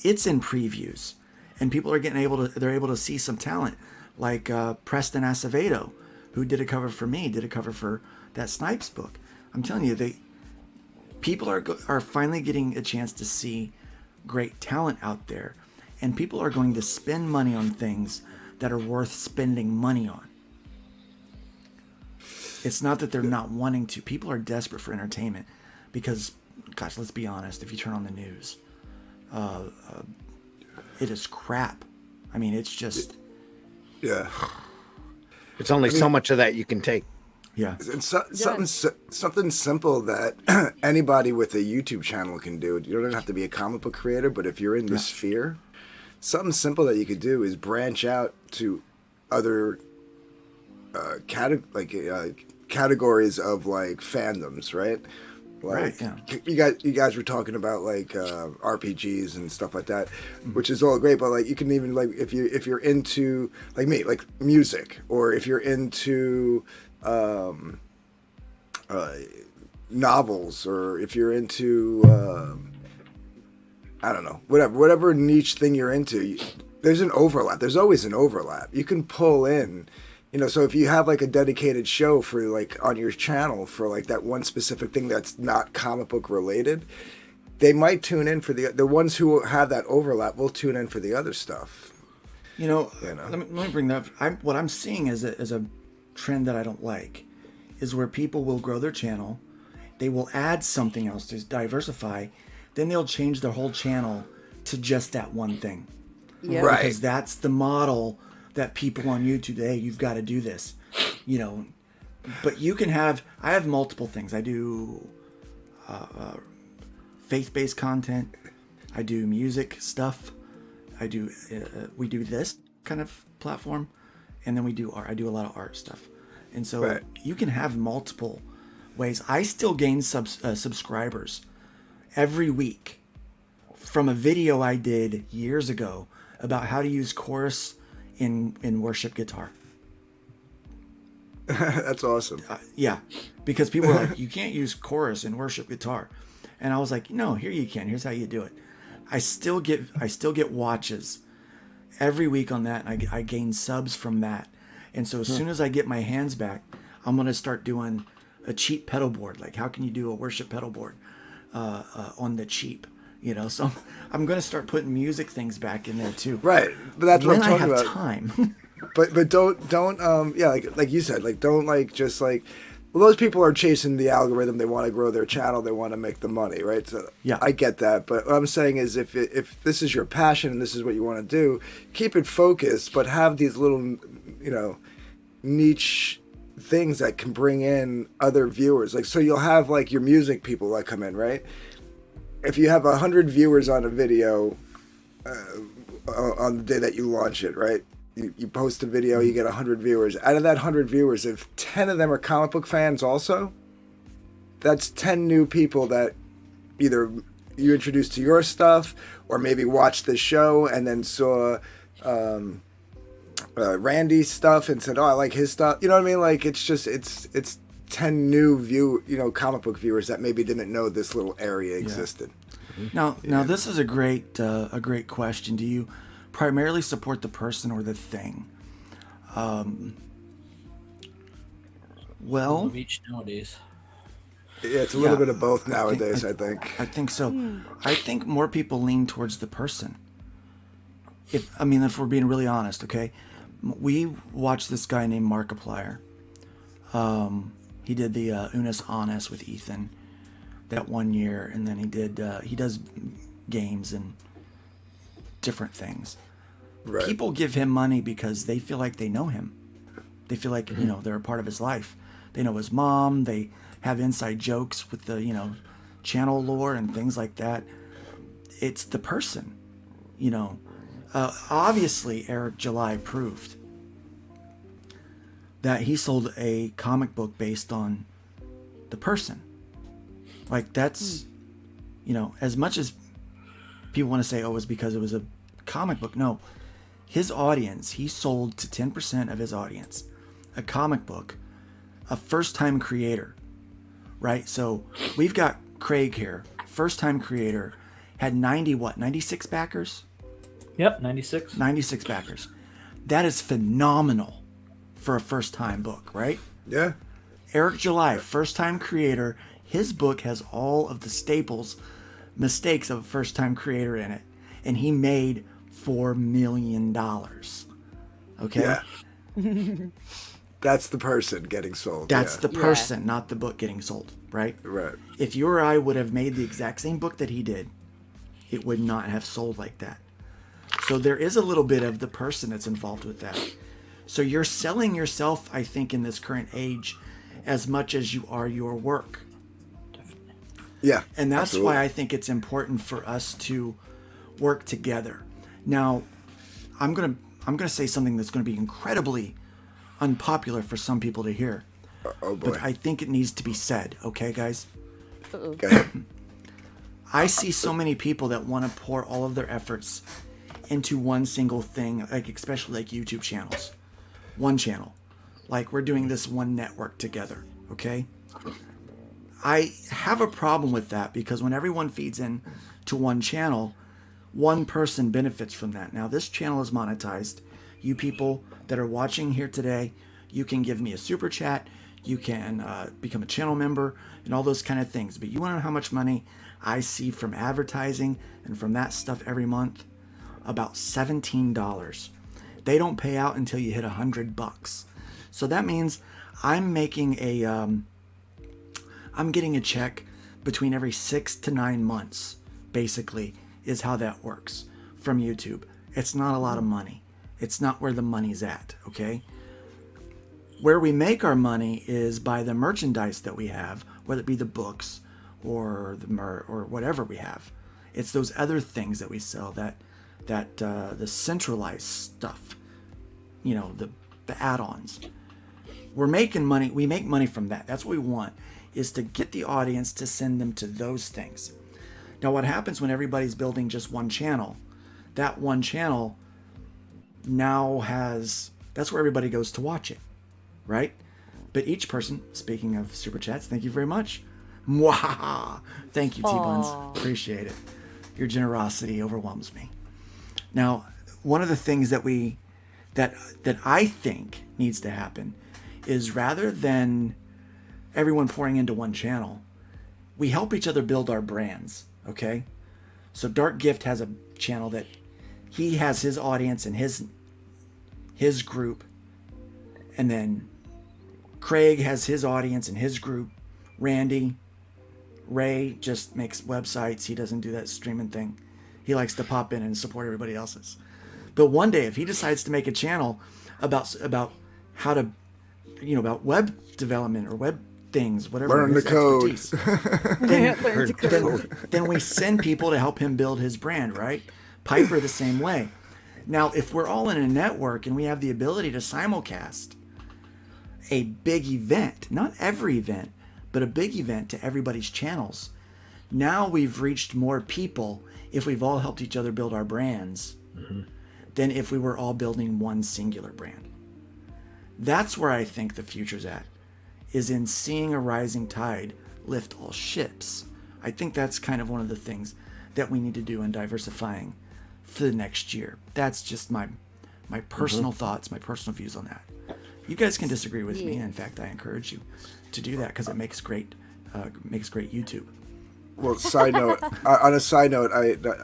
It's in previews, and people are they're able to see some talent, like Preston Acevedo, who did a cover for me, did a cover for that Snipes book. I'm telling you, people are finally getting a chance to see great talent out there, and people are going to spend money on things that are worth spending money on. It's not that they're not wanting to. People are desperate for entertainment because, gosh, let's be honest. If you turn on the news, it is crap. I mean, it's just... Yeah. It's only so much of that you can take. Yeah. And something simple that anybody with a YouTube channel can do. You don't have to be a comic book creator, but if you're in the sphere, something simple that you could do is branch out to other categories of like fandoms, right? Like you guys were talking about like RPGs and stuff like that, which is all great. But like you can even like if you're into like me, like music, or if you're into novels, or if you're into I don't know, whatever niche thing you're into, there's an overlap. There's always an overlap. You can pull in. You know, so if you have like a dedicated show for like on your channel for like that one specific thing that's not comic book related, they might tune in for the ones who have that overlap will tune in for the other stuff. You know. Let me bring that up. What I'm seeing as a trend that I don't like is where people will grow their channel, they will add something else to diversify, then they'll change their whole channel to just that one thing. Yeah. Right. Because that's the model that people on YouTube, hey, you've got to do this, you know. But you can have, I have multiple things. I do faith-based content. I do music stuff. We do this kind of platform, and then we do art. I do a lot of art stuff, and so you can have multiple ways. I still gain subscribers every week from a video I did years ago about how to use chorus in worship guitar. That's awesome. Yeah, because people are like, you can't use chorus in worship guitar, and I was like, no, here you can. Here's how you do it. I still get watches every week on that, and I gain subs from that. And so as soon as I get my hands back, I'm gonna start doing a cheap pedal board. Like, how can you do a worship pedal board on the cheap? You know, so I'm going to start putting music things back in there too. Right, but that's what I'm talking about. When I have time. but don't yeah, like you said, like don't like just like, well, those people are chasing the algorithm. They want to grow their channel. They want to make the money, right? So yeah, I get that. But what I'm saying is, if this is your passion and this is what you want to do, keep it focused, but have these little, you know, niche things that can bring in other viewers. Like, so you'll have like your music people that come in, right? If you have 100 viewers on a video on the day that you launch it, right? You post a video, you get 100 viewers. Out of that 100 viewers, if 10 of them are comic book fans also, that's 10 new people that either you introduced to your stuff or maybe watched the show and then saw Randy's stuff and said, oh, I like his stuff. You know what I mean? Like, it's just, it's 10 new comic book viewers that maybe didn't know this little area existed. Now, this is a great question. Do you primarily support the person or the thing? Well, Of each nowadays. Yeah, it's a little bit of both nowadays, I think. I think so. I think more people lean towards the person. If we're being really honest, okay? We watched this guy named Markiplier. He did the Unis Honest with Ethan that one year, and then he does games and different things. Right. People give him money because they feel like they know him. They feel like, they're a part of his life. They know his mom. They have inside jokes with the, channel lore and things like that. It's the person, Obviously, Eric July proved that he sold a comic book based on the person. Like, that's, as much as people want to say, oh, it's because it was a comic book. No, his audience, he sold to 10% of his audience a comic book, a first-time creator, right? So we've got Craig here, first-time creator, had 96 backers? Yep, 96. 96 backers. That is phenomenal for a first-time book, right? Yeah. Eric July, first-time creator. His book has all of the mistakes of a first-time creator in it. And he made $4 million. Okay? Yeah. That's the person getting sold. That's the person, not the book getting sold, right? Right. If you or I would have made the exact same book that he did, it would not have sold like that. So there is a little bit of the person that's involved with that. So you're selling yourself, I think, in this current age as much as you are your work. Yeah. And that's absolutely. why I think it's important for us to work together. Now, I'm gonna say something that's gonna be incredibly unpopular for some people to hear. Oh boy. But I think it needs to be said, okay, guys? Go ahead. I see so many people that want to pour all of their efforts into one single thing, like especially like YouTube channels. One channel. Like, we're doing this one network together, okay? I have a problem with that because when everyone feeds in to one channel, one person benefits from that. Now, this channel is monetized. You people that are watching here today, you can give me a super chat. You can become a channel member and all those kind of things. But you want to know how much money I see from advertising and from that stuff every month? About $17. They don't pay out until you hit $100. So that means I'm making I'm getting a check between every 6 to 9 months, basically, is how that works from YouTube. It's not a lot of money. It's not where the money's at, okay? Where we make our money is by the merchandise that we have, whether it be the books or or whatever we have. It's those other things that we sell, that the centralized stuff, the add-ons. We're making money. We make money from that. That's what we want, is to get the audience to send them to those things. Now, what happens when everybody's building just one channel? That one channel now that's where everybody goes to watch it, right? But each person, speaking of super chats, thank you very much. Mwah! Thank you, T-Buns. Appreciate it. Your generosity overwhelms me. Now, one of the things that I think needs to happen is, rather than everyone pouring into one channel, we help each other build our brands, okay? So Dark Gift has a channel that he has his audience and his group, and then Craig has his audience and his group. Ray just makes websites. He doesn't do that streaming thing. He likes to pop in and support everybody else's. But one day, if he decides to make a channel about how to about web development or web things, whatever. Learn his the code. expertise, then we send people to help him build his brand, right? Piper the same way. Now, if we're all in a network and we have the ability to simulcast a big event, not every event, but a big event to everybody's channels, now we've reached more people if we've all helped each other build our brands than if we were all building one singular brand. That's where I think the future's at, is in seeing a rising tide lift all ships. I think that's kind of one of the things that we need to do in diversifying for the next year. That's just my personal thoughts, my personal views on that. You guys can disagree with me. In fact, I encourage you to do that because it makes great YouTube. Well, side note, on a side note,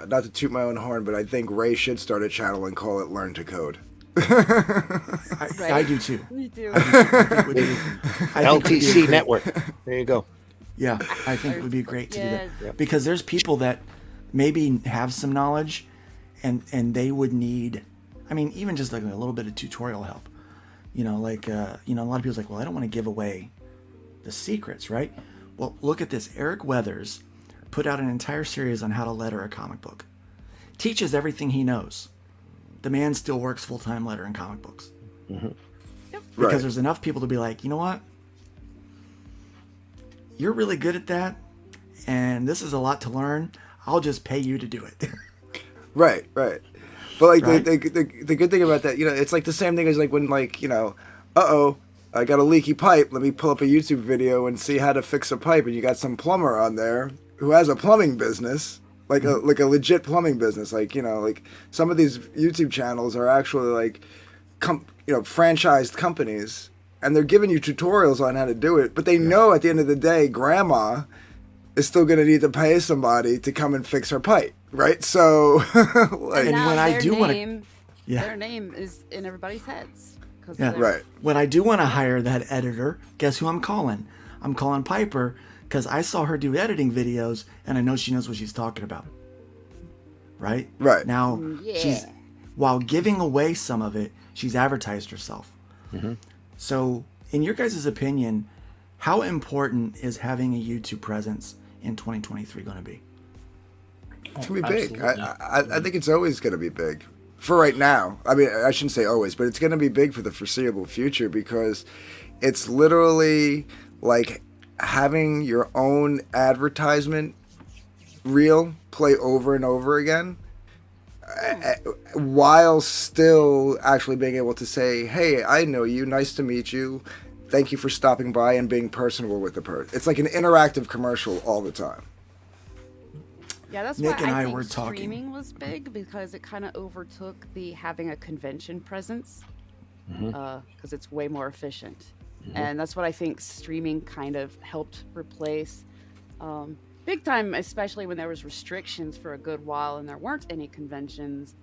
not to toot my own horn, but I think Ray should start a channel and call it Learn to Code. I do too. Me too. LTC Network. There you go. Yeah, I think it would be great to do that. Yep. Because there's people that maybe have some knowledge and they would need, I mean, even just like a little bit of tutorial help. A lot of people's like, well, I don't want to give away the secrets, right? Well, look at this. Eric Weathers put out an entire series on how to letter a comic book. Teaches everything he knows. The man still works full-time lettering comic books. Because there's enough people to be like, you know what? You're really good at that, and this is a lot to learn. I'll just pay you to do it. Right. But like Right? the good thing about that, it's like the same thing as like when I got a leaky pipe. Let me pull up a YouTube video and see how to fix a pipe. And you got some plumber on there who has a plumbing business, like a legit plumbing business. Like some of these YouTube channels are actually like, franchised companies, and they're giving you tutorials on how to do it. But they know at the end of the day, grandma is still going to need to pay somebody to come and fix her pipe, right? So, And Now when I their do want to, name- their name is in everybody's heads. Yeah. When I do want to hire that editor, guess who I'm calling? I'm calling Piper because I saw her do editing videos and I know she knows what she's talking about. Right? Right. Now, Yeah. while giving away some of it, she's advertised herself. So, in your guys' opinion, how important is having a YouTube presence in 2023 going to be? It's going to be big. Absolutely. I think it's always going to be big. For right now. I mean, I shouldn't say always, but it's going to be big for the foreseeable future because it's literally like having your own advertisement reel play over and over again while still actually being able to say, hey, I know you. Nice to meet you. Thank you for stopping by and being personable with the person. It's like an interactive commercial all the time. Yeah, that's Nick why and I I think were talking. streaming was big because it kind of overtook the having a convention presence because it's way more efficient. And that's what I think streaming kind of helped replace big time, especially when there was restrictions for a good while and there weren't any conventions.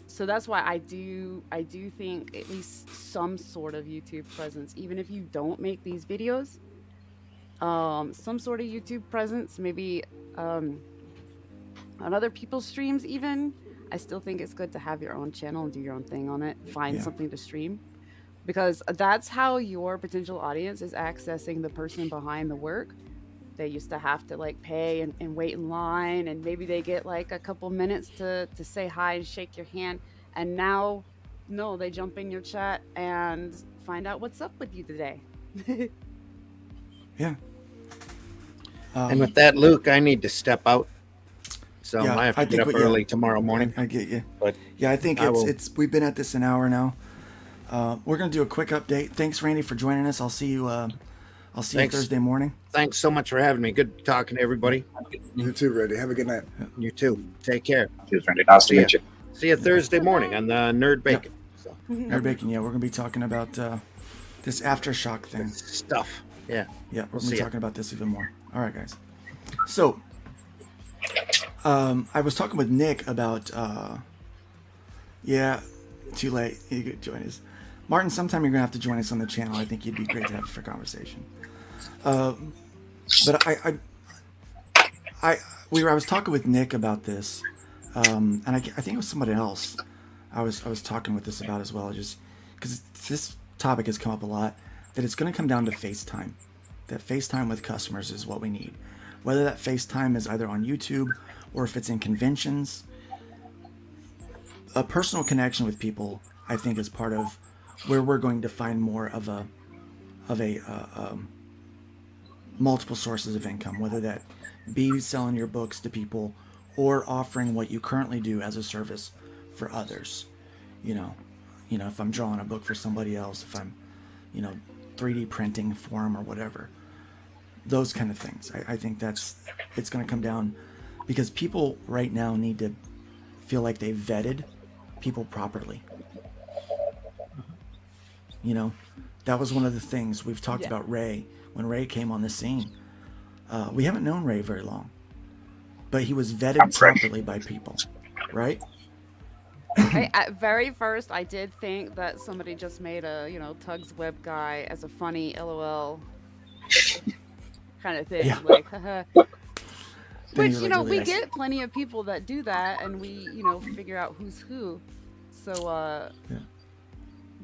So that's why I do think at least some sort of YouTube presence, even if you don't make these videos, some sort of YouTube presence, maybe on other people's streams even. I still think it's good to have your own channel and do your own thing on it. Find something to stream. Because that's how your potential audience is accessing the person behind the work. They used to have to like pay and wait in line, and maybe they get like a couple minutes to say hi and shake your hand. And now, no, they jump in your chat and find out what's up with you today. Yeah. And with that, Luke, I need to step out. So Yeah, I have I to get think up we- yeah. early tomorrow morning. I get you. But Yeah, I think I will- we've been at this an hour now. We're gonna do a quick update. Thanks, Randy, for joining us. I'll see you. I'll see Thanks. you Thursday morning. Thanks so much for having me. Good talking to everybody. You too, Randy. Have a good night. You too. Take care. Cheers, Randy. Nice to meet you. See you Thursday morning on the Nerd Bacon. So, Nerd Bacon. Yeah, we're gonna be talking about this aftershock thing. stuff. Yeah. Yeah, we're We'll gonna be see ya. talking about this even more. All right, guys. So, I was talking with Nick about. Yeah, too late. You could join us, Martin. Sometime you're gonna have to join us on the channel. I think you'd be great to have for conversation. But I was talking with Nick about this, and I think it was somebody else. I was talking with this about as well, just because this topic has come up a lot, that it's going to come down to FaceTime. That FaceTime with customers is what we need. Whether that FaceTime is either on YouTube or if it's in conventions, a personal connection with people, I think, is part of where we're going to find more of a multiple sources of income, whether that be selling your books to people or offering what you currently do as a service for others. You know, if I'm drawing a book for somebody else, if I'm, 3D printing for them or whatever, those kind of things. I think it's going to come down because people right now need to feel like they vetted people properly. That was one of the things we've talked about Ray. When Ray came on the scene, we haven't known Ray very long, but he was vetted properly by people, right? At very first, I did think that somebody just made a, Tug's web guy as a funny LOL kind of thing. Yeah. Like, haha. Then Which, you were like, we really nice. get plenty of people that do that, and we, figure out who's who. So, Yeah.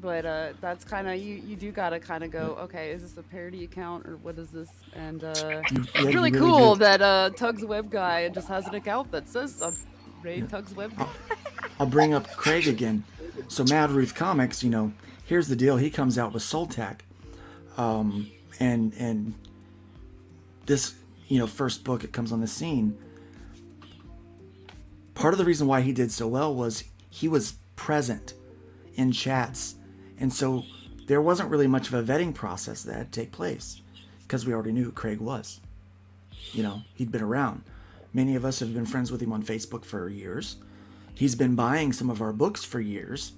but that's kind of, you do got to kind of go, okay, is this a parody account or what is this? And it's you really really cool do. that Tug's web guy just has an account that says Ray Tug's web guy. I'll bring up Craig again. So Mad Ruth Comics, here's the deal. He comes out with Soltac, and this, first book, it comes on the scene. Part of the reason why he did so well was he was present in chats, and so there wasn't really much of a vetting process that had to take place because we already knew who Craig was. He'd been around. Many of us have been friends with him on Facebook for years. He's been buying some of our books for years.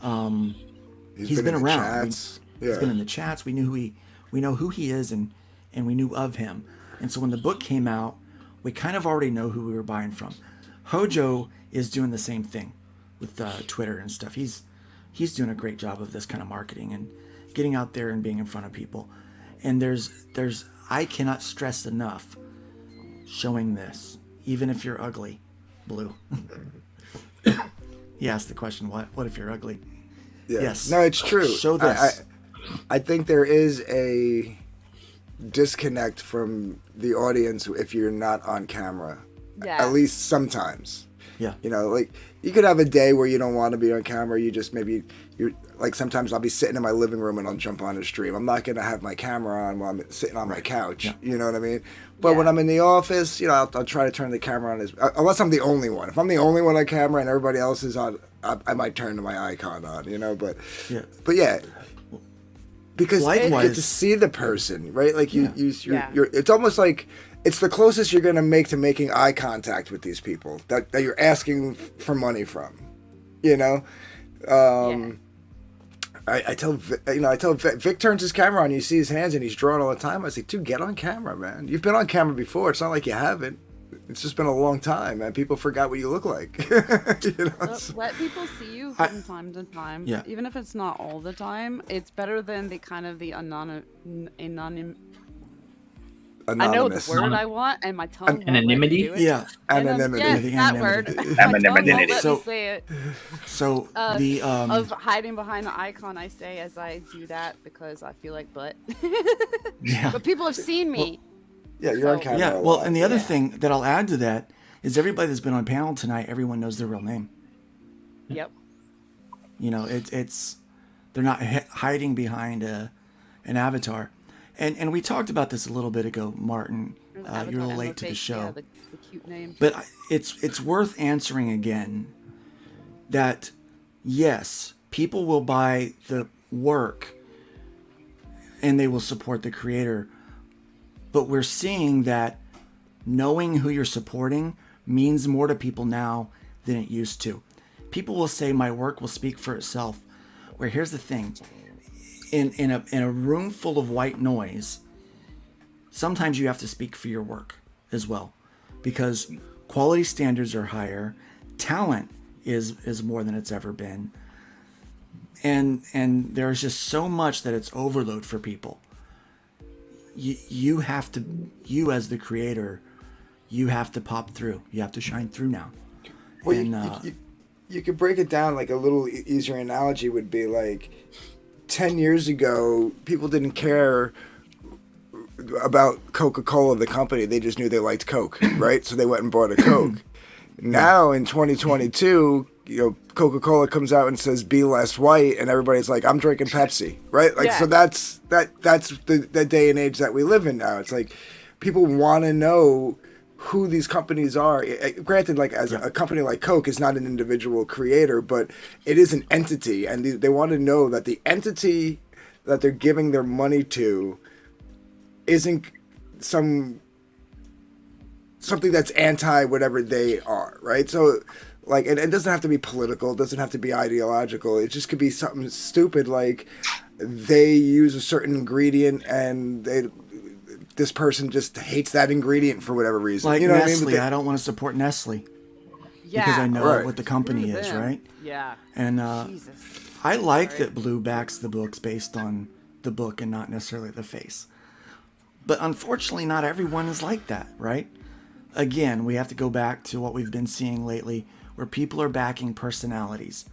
He's been around. He's been in the chats. We know who he is, and we knew of him. And so when the book came out, we kind of already know who we were buying from. Hojo is doing the same thing with Twitter and stuff. He's doing a great job of this kind of marketing and getting out there and being in front of people. And there's I cannot stress enough showing this, even if you're ugly, Blue. He asked the question, what if you're ugly? Yeah. Yes. No, it's true. Show this. I think there is a disconnect from the audience if you're not on camera. Yeah. At least sometimes. Yeah. Like you could have a day where you don't want to be on camera. You just you're like, sometimes I'll be sitting in my living room and I'll jump on a stream. I'm not going to have my camera on while I'm sitting on my couch. Yeah. You know what I mean? But when I'm in the office, I'll try to turn the camera on unless I'm the only one. If I'm the only one on camera and everybody else is on, I might turn my icon on, but yeah. Because you get to see the person, right? Like you're it's almost like it's the closest you're going to make to making eye contact with these people that you're asking for money from, I tell Vic turns his camera on, you see his hands and he's drawing all the time. I say, dude, get on camera, man. You've been on camera before. It's not like you haven't. It's just been a long time, man. People forgot what you look like. Let people see you from time to time. Yeah. Even if it's not all the time, it's better than the kind of the anonymous. I know the word I want, and my tongue won't let me Anonymity? do it. Yeah. Anonymity. Yes, that word. Anonymity. My tongue won't let me So- say it. So the Of hiding behind the icon, I say as I do that because I feel like butt. yeah. But people have seen me. Yeah, you're on So- camera. Yeah, a well, lot. and the other thing that I'll add to that is everybody that's been on panel tonight, everyone knows their real name. Yep. It's they're not hiding behind an avatar, and we talked about this a little bit ago, Martin. You're a little late to the show, Yeah, the cute name. but it's worth answering again that yes, people will buy the work and they will support the creator, but we're seeing that knowing who you're supporting means more to people now than it used to. People will say my work will speak for itself. Where here's the thing, in a room full of white noise, sometimes you have to speak for your work as well, because quality standards are higher, talent is more than it's ever been, and there's just so much that it's overload for people. You have to, you as the creator, you have to pop through. You have to shine through now. Well, And you could break it down like a little easier analogy would be like 10 years ago, people didn't care about Coca-Cola, the company. They just knew they liked Coke, right? So they went and bought a Coke. Now in 2022, Coca-Cola comes out and says "Be less white," and everybody's like, "I'm drinking Pepsi," right? Like, so that's the day and age that we live in now. It's like people want to know who these companies are. Granted, like as a company like Coke is not an individual creator, but it is an entity, and they want to know that the entity that they're giving their money to isn't something that's anti whatever they are, right? So, like, and it doesn't have to be political, it doesn't have to be ideological. It just could be something stupid like they use a certain ingredient and this person just hates that ingredient for whatever reason. Like you know Nestle, what I mean? I don't want to support Nestle Yeah. because I know Right. what the company Screw is, them. right? Yeah. And Jesus. I like that Blue backs the books based on the book and not necessarily the face. But unfortunately, not everyone is like that, right? Again, we have to go back to what we've been seeing lately, where people are backing personalities.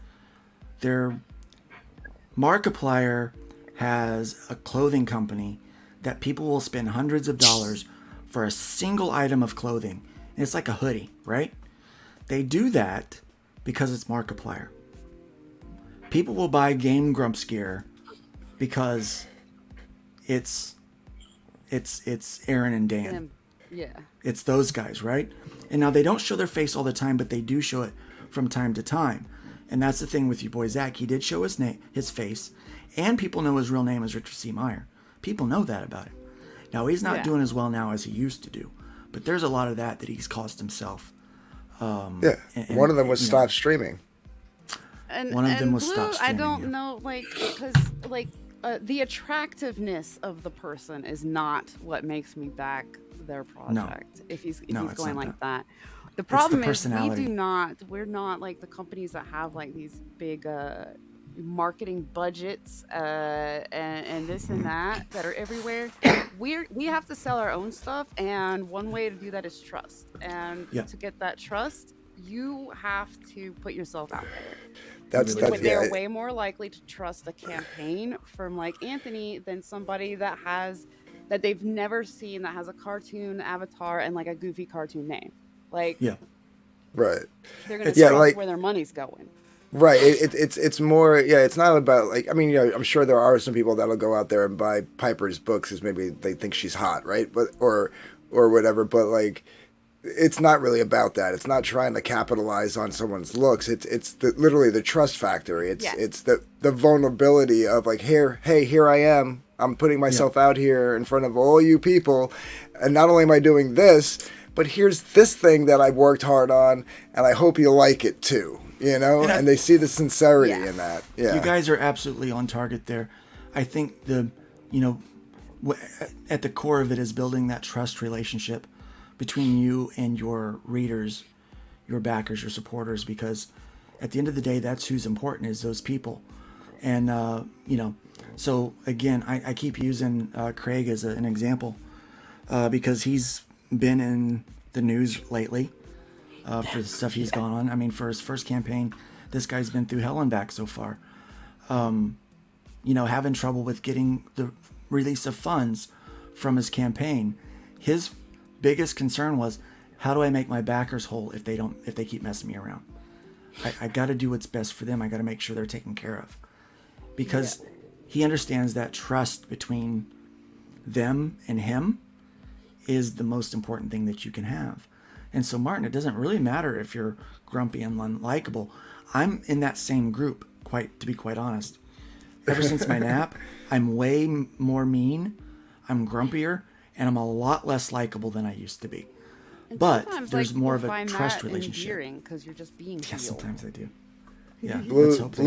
Markiplier has a clothing company that people will spend hundreds of dollars for a single item of clothing. And it's like a hoodie, right? They do that because it's Markiplier. People will buy Game Grumps gear because it's Aaron and Dan. Yeah. It's those guys, right? And now they don't show their face all the time, but they do show it from time to time. And that's the thing with your boy Zach. He did show his face, and people know his real name is Richard C. Meyer. People know that about him. Now he's not doing as well now as he used to do, but there's a lot of that he's caused himself. One of them was stop streaming. And One of them was Blue, stop I streaming, don't yeah. know, like, because like the attractiveness of the person is not what makes me back their project. If he's No, it's going not like that. that. The problem is personality. we're not like the companies that have like these big marketing budgets and this and that are everywhere. We have to sell our own stuff, and one way to do that is trust. And to get that trust, you have to put yourself out there. They're way more likely to trust a campaign from like Anthony than somebody that they've never seen, that has a cartoon avatar and like a goofy cartoon name. Like, right. They're gonna trust where their money's going. Right. It's more, it's not about like, I mean, I'm sure there are some people that'll go out there and buy Piper's books because maybe they think she's hot, right? But or whatever. But like, it's not really about that. It's not trying to capitalize on someone's looks. It's literally the trust factor. It's the vulnerability of like, here I am. I'm putting myself out here in front of all you people, and not only am I doing this, but here's this thing that I've worked hard on, and I hope you like it too. And they see the sincerity in that. Yeah, you guys are absolutely on target there. I think at the core of it is building that trust relationship between you and your readers, your backers, your supporters, because at the end of the day, that's who's important, is those people. And, so again, I keep using Craig as an example because he's been in the news lately for the stuff he's gone on. I mean, for his first campaign, this guy's been through hell and back so far. Having trouble with getting the release of funds from his campaign. His biggest concern was, how do I make my backers whole if they keep messing me around? I got to do what's best for them. I got to make sure they're taken care of, because he understands that trust between them and him is the most important thing that you can have. And so, Martin, it doesn't really matter if you're grumpy and unlikable. I'm in that same group, to be quite honest. Ever since my nap, I'm way more mean, I'm grumpier, and I'm a lot less likable than I used to be. And but sometimes, there's more of a find trust that relationship. Because you're just being Yeah, real. sometimes I do. Yeah, Blue's that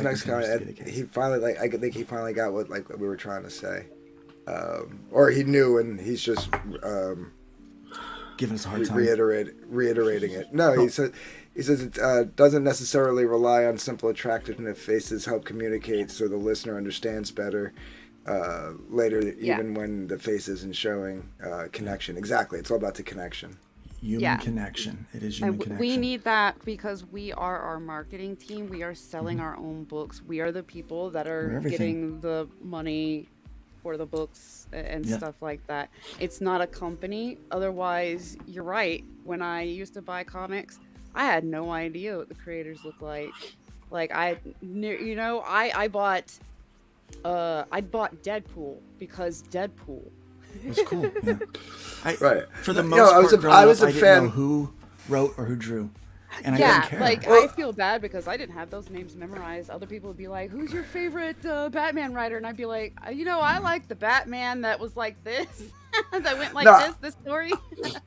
next continues to be the comment. case. He finally, I think he finally got what we were trying to say, or he knew, and he's just giving us a hard time. Reiterating it. No, he says it doesn't necessarily rely on simple attractiveness. Faces help communicate, so the listener understands better later, even when the face isn't showing connection. Exactly, it's all about the connection. Human connection. It is human And connection. we need that because we are our marketing team. We are selling Mm-hmm. our own books. We are the people that We're are everything. getting the money for the books and Yeah. stuff like that. It's not a company. Otherwise, you're right. When I used to buy comics, I had no idea what the creators look like. Like I bought Deadpool because Deadpool. It was cool. Yeah. Right. For the No, most I was part, a- growing I was up, a I didn't fan- know who wrote or who drew, and I Yeah, didn't care. like I feel bad because I didn't have those names memorized. Other people would be like, "Who's your favorite Batman writer?" And I'd be like, I like the Batman that was like this, that went like No. this story."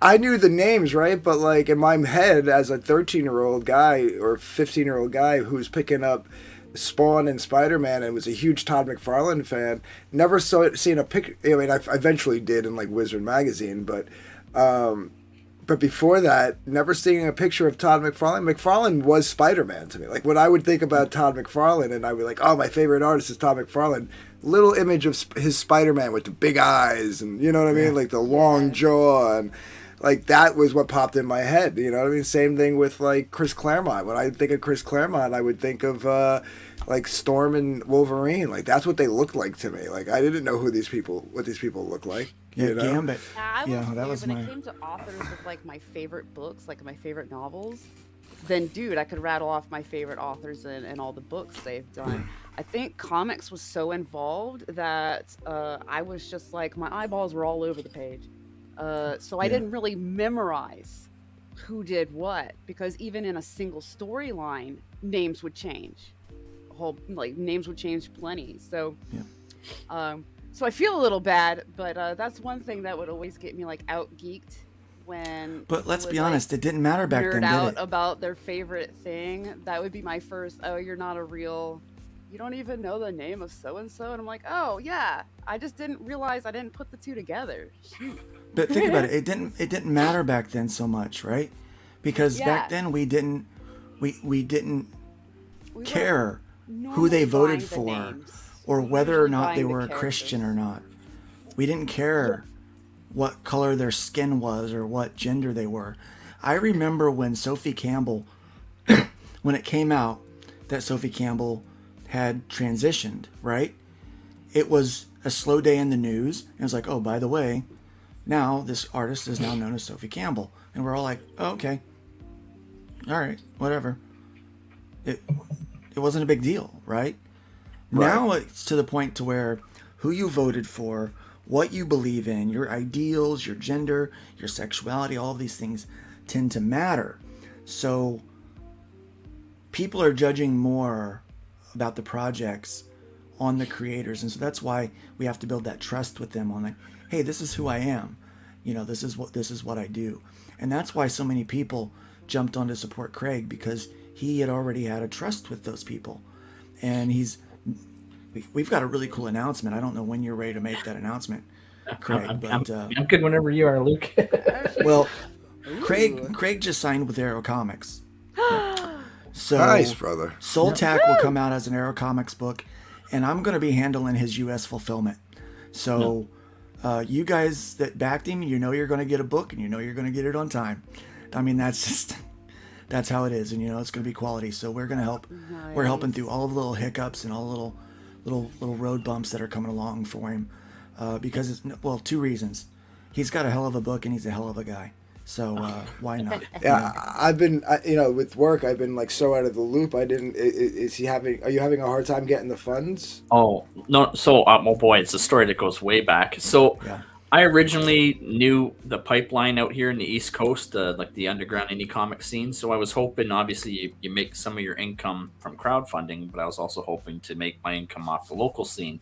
I knew the names, right? But like in my head, as a 13-year-old guy or 15-year-old guy who's picking up Spawn and Spider-Man and was a huge Todd McFarlane fan, never seen a pic. I mean, I eventually did in like Wizard magazine, but before that, never seeing a picture of Todd McFarlane. McFarlane was Spider-Man to me. Like when I would think about Todd McFarlane, and I would be like, oh, my favorite artist is Todd McFarlane. Little image of his Spider-Man with the big eyes, and you know what I mean, like the long jaw, and like that was what popped in my head. You know what I mean? Same thing with like Chris Claremont. When I think of Chris Claremont, I would think of like Storm and Wolverine. Like that's what they looked like to me. Like I didn't know what these people look like. Yeah, You know? Gambit. I Yeah, will that say, was when my. it came to authors of like my favorite books, like my favorite novels, then dude, I could rattle off my favorite authors and all the books they've done. I think comics was so involved that I was just like my eyeballs were all over the page. So I didn't really memorize who did what because even in a single storyline, names would change. Names would change plenty. So, so I feel a little bad, but that's one thing that would always get me like out geeked when. But let's people be would, like, honest, it didn't matter back nerd then, out did it? about their favorite thing. That would be my first. Oh, you're not a real. You don't even know the name of so and so, and I'm like, oh yeah, I just didn't realize I didn't put the two together. Shoot. But think about it. It didn't matter back then so much, right? Because back then we didn't We care weren't who they normally voted buying the for names. or We were whether or usually not buying they the were a characters. Christian or not. We didn't care what color their skin was or what gender they were. I remember when Sophie Campbell, when it came out that Sophie Campbell had transitioned, right? It was a slow day in the news. And it was like, oh, by the way, now this artist is now known as Sophie Campbell. And we're all like, oh, okay. All right, whatever. It wasn't a big deal, right? Now it's to the point to where who you voted for, what you believe in, your ideals, your gender, your sexuality, all of these things tend to matter. So people are judging more about the projects on the creators, and so that's why we have to build that trust with them on like, hey, this is who I am. You know, this is what I do. And that's why so many people jumped on to support Craig, because he had already had a trust with those people. And we've got a really cool announcement. I don't know when you're ready to make that announcement, Craig, I'm good whenever you are, Luke. well, Craig just signed with Arrow Comics. So Nice, brother. Soul Tack will come out as an Arrow Comics book, and I'm going to be handling his U.S. fulfillment. So you guys that backed him, you know you're going to get a book, and you know you're going to get it on time. I mean, that's how it is, and you know it's going to be quality. So we're going to help. Nice. We're helping through all the little hiccups and all the little road bumps that are coming along for him, because it's, well, two reasons. He's got a hell of a book, and he's a hell of a guy. So why not? Yeah, I've been, with work, I've been like so out of the loop. Are you having a hard time getting the funds? Oh, no. So, oh boy, it's a story that goes way back. So, I originally knew the pipeline out here in the East Coast, like the underground indie comic scene. So I was hoping, obviously, you make some of your income from crowdfunding, but I was also hoping to make my income off the local scene.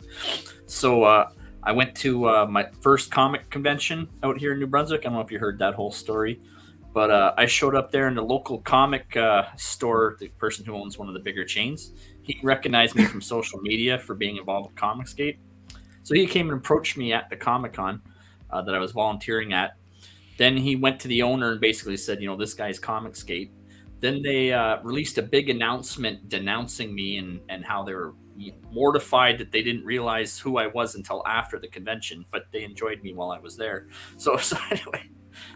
So I went to my first comic convention out here in New Brunswick. I don't know if you heard that whole story, but I showed up there in the local comic store, the person who owns one of the bigger chains. He recognized me from social media for being involved with Comicsgate. So he came and approached me at the Comic-Con that I was volunteering at. Then he went to the owner and basically said, this guy's Comicsgate. Then they released a big announcement denouncing me and how they were mortified that they didn't realize who I was until after the convention, but they enjoyed me while I was there. So anyway,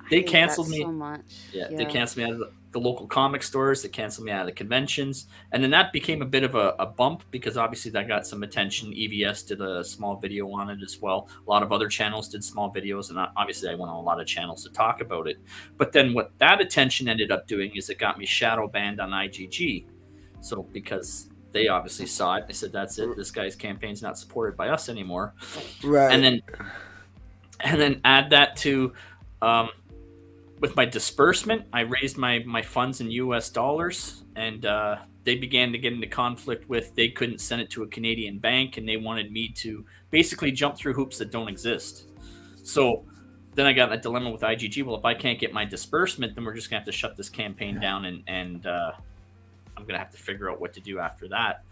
they hate that canceled me. so much. Yeah, they canceled me out of the local comic stores. They canceled me out of the conventions. And then that became a bit of a bump because obviously that got some attention. EVS did a small video on it as well. A lot of other channels did small videos. And obviously I went on a lot of channels to talk about it. But then what that attention ended up doing is it got me shadow banned on IGG. So because they obviously saw it, they said, that's it. This guy's campaign's not supported by us anymore. Right. And then add that to... with my disbursement, I raised my funds in US dollars, and they began to get into conflict with they couldn't send it to a Canadian bank, and they wanted me to basically jump through hoops that don't exist. So then I got in a dilemma with IGG. Well, if I can't get my disbursement, then we're just going to have to shut this campaign down, and I'm going to have to figure out what to do after that.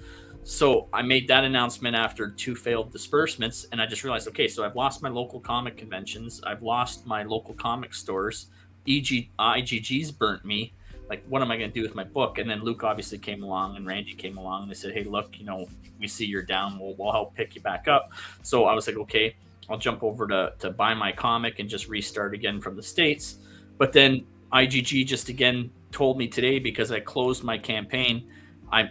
So I made that announcement after 2 failed disbursements, and I just realized, okay, so I've lost my local comic conventions. I've lost my local comic stores. IGG's burnt me. Like, what am I going to do with my book? And then Luke obviously came along, and Randy came along, and they said, hey, look, we see you're down. We'll help pick you back up. So I was like, okay, I'll jump over to buy my comic and just restart again from the States. But then IGG just again told me today, because I closed my campaign,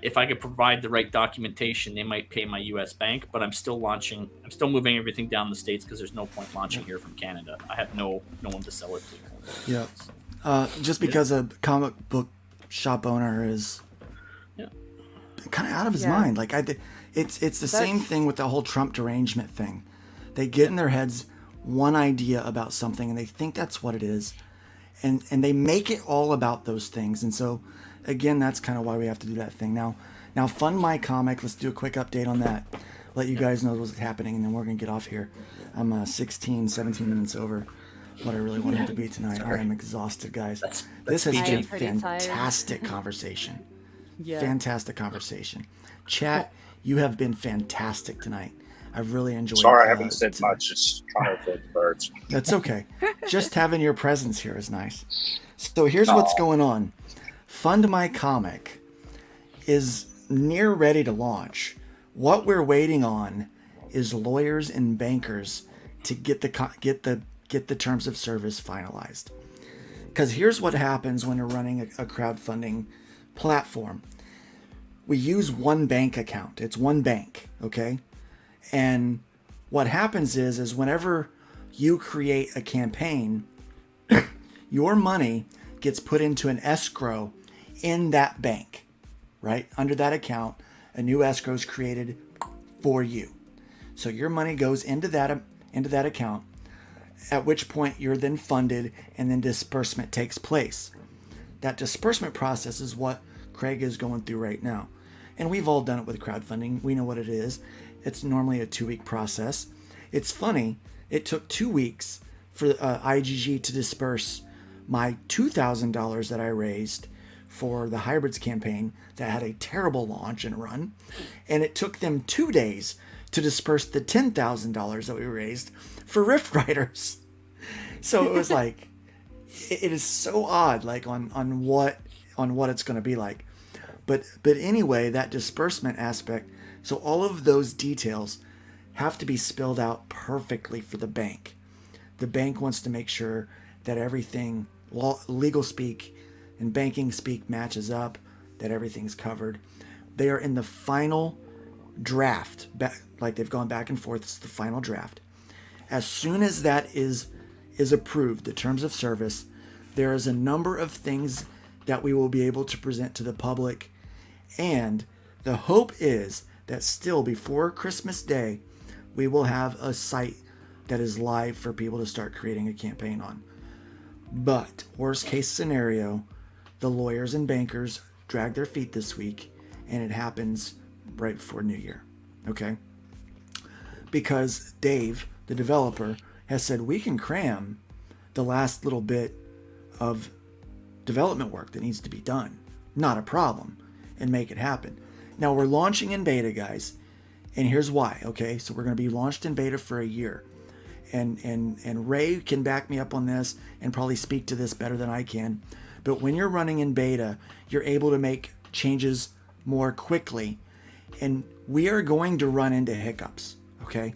if I could provide the right documentation, they might pay my U.S. bank, but I'm still moving everything down the States because there's no point launching here from Canada. I have no one to sell it to. Yeah. Just because a comic book shop owner is kind of out of his mind. Like it's the same thing with the whole Trump derangement thing. They get in their heads one idea about something and they think that's what it is. And they make it all about those things. And so, again, that's kind of why we have to do that thing. Now, Fund My Comic, let's do a quick update on that. Let you guys know what's happening, and then we're going to get off here. I'm 17 minutes over what I really wanted to be tonight. I am exhausted, guys. This has been fantastic conversation. Yeah. Fantastic conversation. Chat, you have been fantastic tonight. I've really enjoyed it. Sorry, I haven't said much. Just trying to avoid the birds. That's okay. Just having your presence here is nice. So here's what's going on. Fund My Comic is near ready to launch. What we're waiting on is lawyers and bankers to get the terms of service finalized. Because here's what happens when we're running a crowdfunding platform. We use one bank account. It's one bank, okay? And what happens is whenever you create a campaign, your money gets put into an escrow in that bank, right? Under that account, a new escrow is created for you. So your money goes into that account, at which point you're then funded and then disbursement takes place. That disbursement process is what Craig is going through right now. And we've all done it with crowdfunding. We know what it is. It's normally a 2-week process. It's funny, it took 2 weeks for IGG to disperse my $2,000 that I raised for the Hybrids campaign that had a terrible launch and run. And it took them 2 days to disperse the $10,000 that we raised for Rift Riders. So it was like, it is so odd, like on what it's going to be like. But anyway, that disbursement aspect, so all of those details have to be spelled out perfectly for the bank. The bank wants to make sure that everything, legal speak and banking speak, matches up, that everything's covered. They are in the final draft, like they've gone back and forth. It's the final draft. As soon as that is approved, the terms of service, there is a number of things that we will be able to present to the public. And the hope is that still before Christmas Day, we will have a site that is live for people to start creating a campaign on. But worst case scenario, the lawyers and bankers drag their feet this week, and it happens right before New Year. Okay? Because Dave, the developer, has said we can cram the last little bit of development work that needs to be done. Not a problem. And make it happen. Now we're launching in beta, guys, and here's why. Okay, so we're going to be launched in beta for a year, and Ray can back me up on this and probably speak to this better than I can. But when you're running in beta, you're able to make changes more quickly, And we are going to run into hiccups, okay?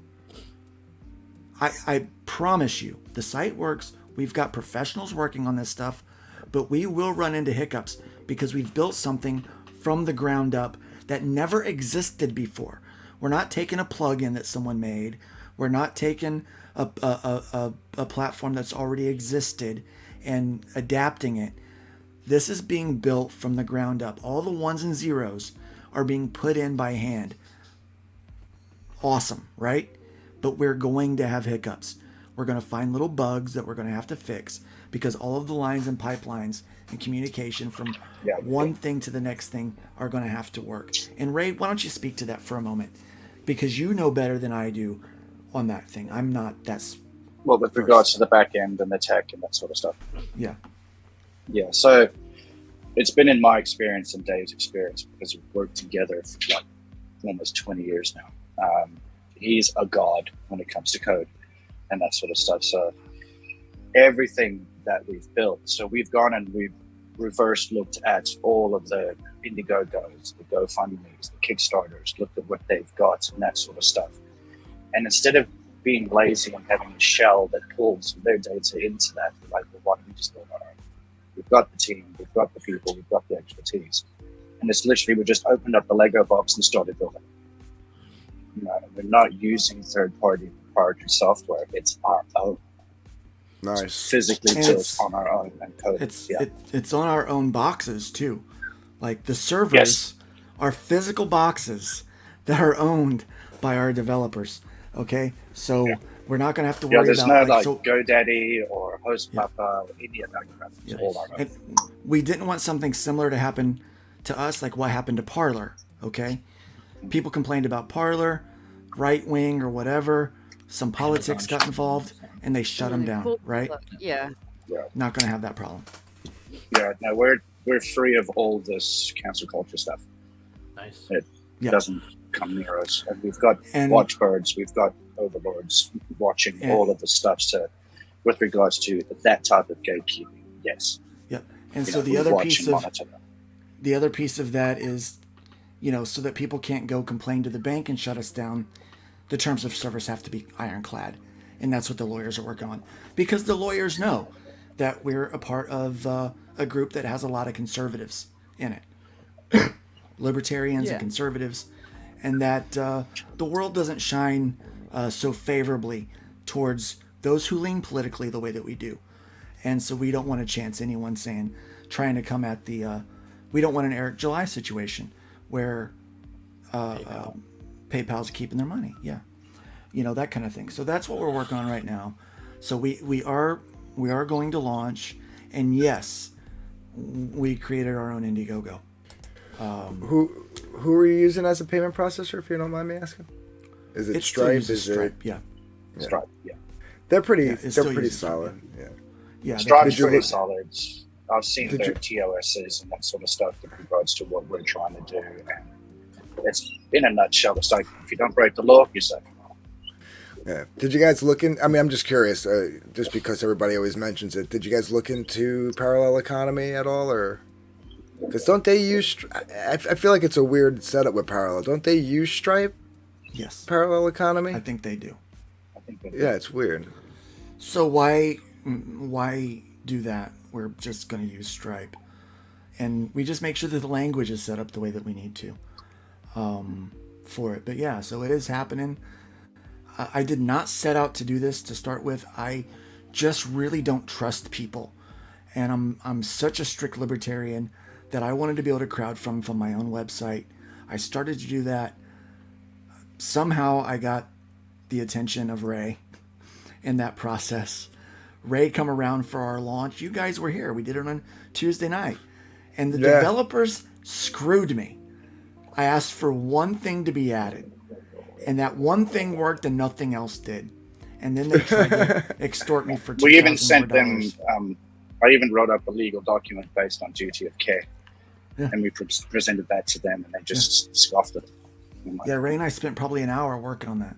I promise you, the site works. We've got professionals working on this stuff, but we will run into hiccups because we've built something from the ground up that never existed before. We're not taking a plugin that someone made. We're not taking a platform that's already existed and adapting it. This is being built from the ground up. All the ones and zeros are being put in by hand. Awesome, right? But we're going to have hiccups. We're going to find little bugs that we're going to have to fix because all of the lines and pipelines and communication from one thing to the next thing are going to have to work. And Ray, why don't you speak to that for a moment? Because you know better than I do on that thing. I'm not. That's well, with regards to the back end and the tech and that sort of stuff. Yeah. Yeah. So it's been in my experience and Dave's experience because we've worked together for like almost 20 years now. He's a god when it comes to code and that sort of stuff. So everything that we've built, so we've gone and we've reverse looked at all of the Indiegogos, the GoFundMes, the Kickstarters, looked at what they've got and that sort of stuff. And instead of being lazy and having a shell that pulls their data into that, we're like, well, why don't we just build our own? We've got the team, we've got the people, we've got the expertise. And it's literally, we just opened up the Lego box and started building. You know, we're not using third-party proprietary software. It's our own. Nice. It's physically built on our own and coded. It's on our own boxes too. Like the servers are physical boxes that are owned by our developers. Okay, so we're not going to have to worry there's about no like GoDaddy or HostPapa or any of that crap. It's all our own. And we didn't want something similar to happen to us, like what happened to Parler. Okay, people complained about Parler, right wing or whatever. Some politics got involved, and they shut them down. Right? Yeah. Not going to have that problem. Yeah. No, we're free of all this cancel culture stuff. Nice. It doesn't come near us. And we've got watchbirds, we've got overlords watching all of the stuff. So with regards to that type of gatekeeping, yes. Yep. And so the other piece of that is, so that people can't go complain to the bank and shut us down, the terms of service have to be ironclad. And that's what the lawyers are working on. Because the lawyers know that we're a part of a group that has a lot of conservatives in it. Libertarians and conservatives. And that the world doesn't shine so favorably towards those who lean politically the way that we do. And so we don't want to chance anyone trying to come at we don't want an Eric July situation where PayPal's keeping their money. Yeah. That kind of thing. So that's what we're working on right now. So we are going to launch, and yes, we created our own Indiegogo. Who are you using as a payment processor, if you don't mind me asking? Is it Stripe? Stripe? Yeah. Stripe, yeah. They're pretty solid. Yeah. Stripe's pretty solid. I've seen their TOSs and that sort of stuff with regards to what we're trying to do. And it's, in a nutshell, it's like, if you don't break the law, you're safe. Yeah. Did you guys look in? I mean, I'm just curious, just because everybody always mentions it. Did you guys look into parallel economy at all, or? Because don't they use? I feel like it's a weird setup with parallel. Don't they use Stripe? Yes. Parallel economy. I think they do. Yeah, it's weird. So why do that? We're just going to use Stripe, and we just make sure that the language is set up the way that we need to for it. But yeah, so it is happening. I did not set out to do this to start with. I just really don't trust people, and I'm such a strict libertarian that I wanted to be able to crowdfund from my own website. I started to do that. Somehow I got the attention of Ray in that process. Ray come around for our launch. You guys were here. We did it on Tuesday night, and the developers screwed me. I asked for one thing to be added, and that one thing worked and nothing else did. And then they tried to extort me for $2,000. We even sent them, I even wrote up a legal document based on duty of care. Yeah. And we presented that to them, and they just scoffed at it. Ray and I spent probably an hour working on that.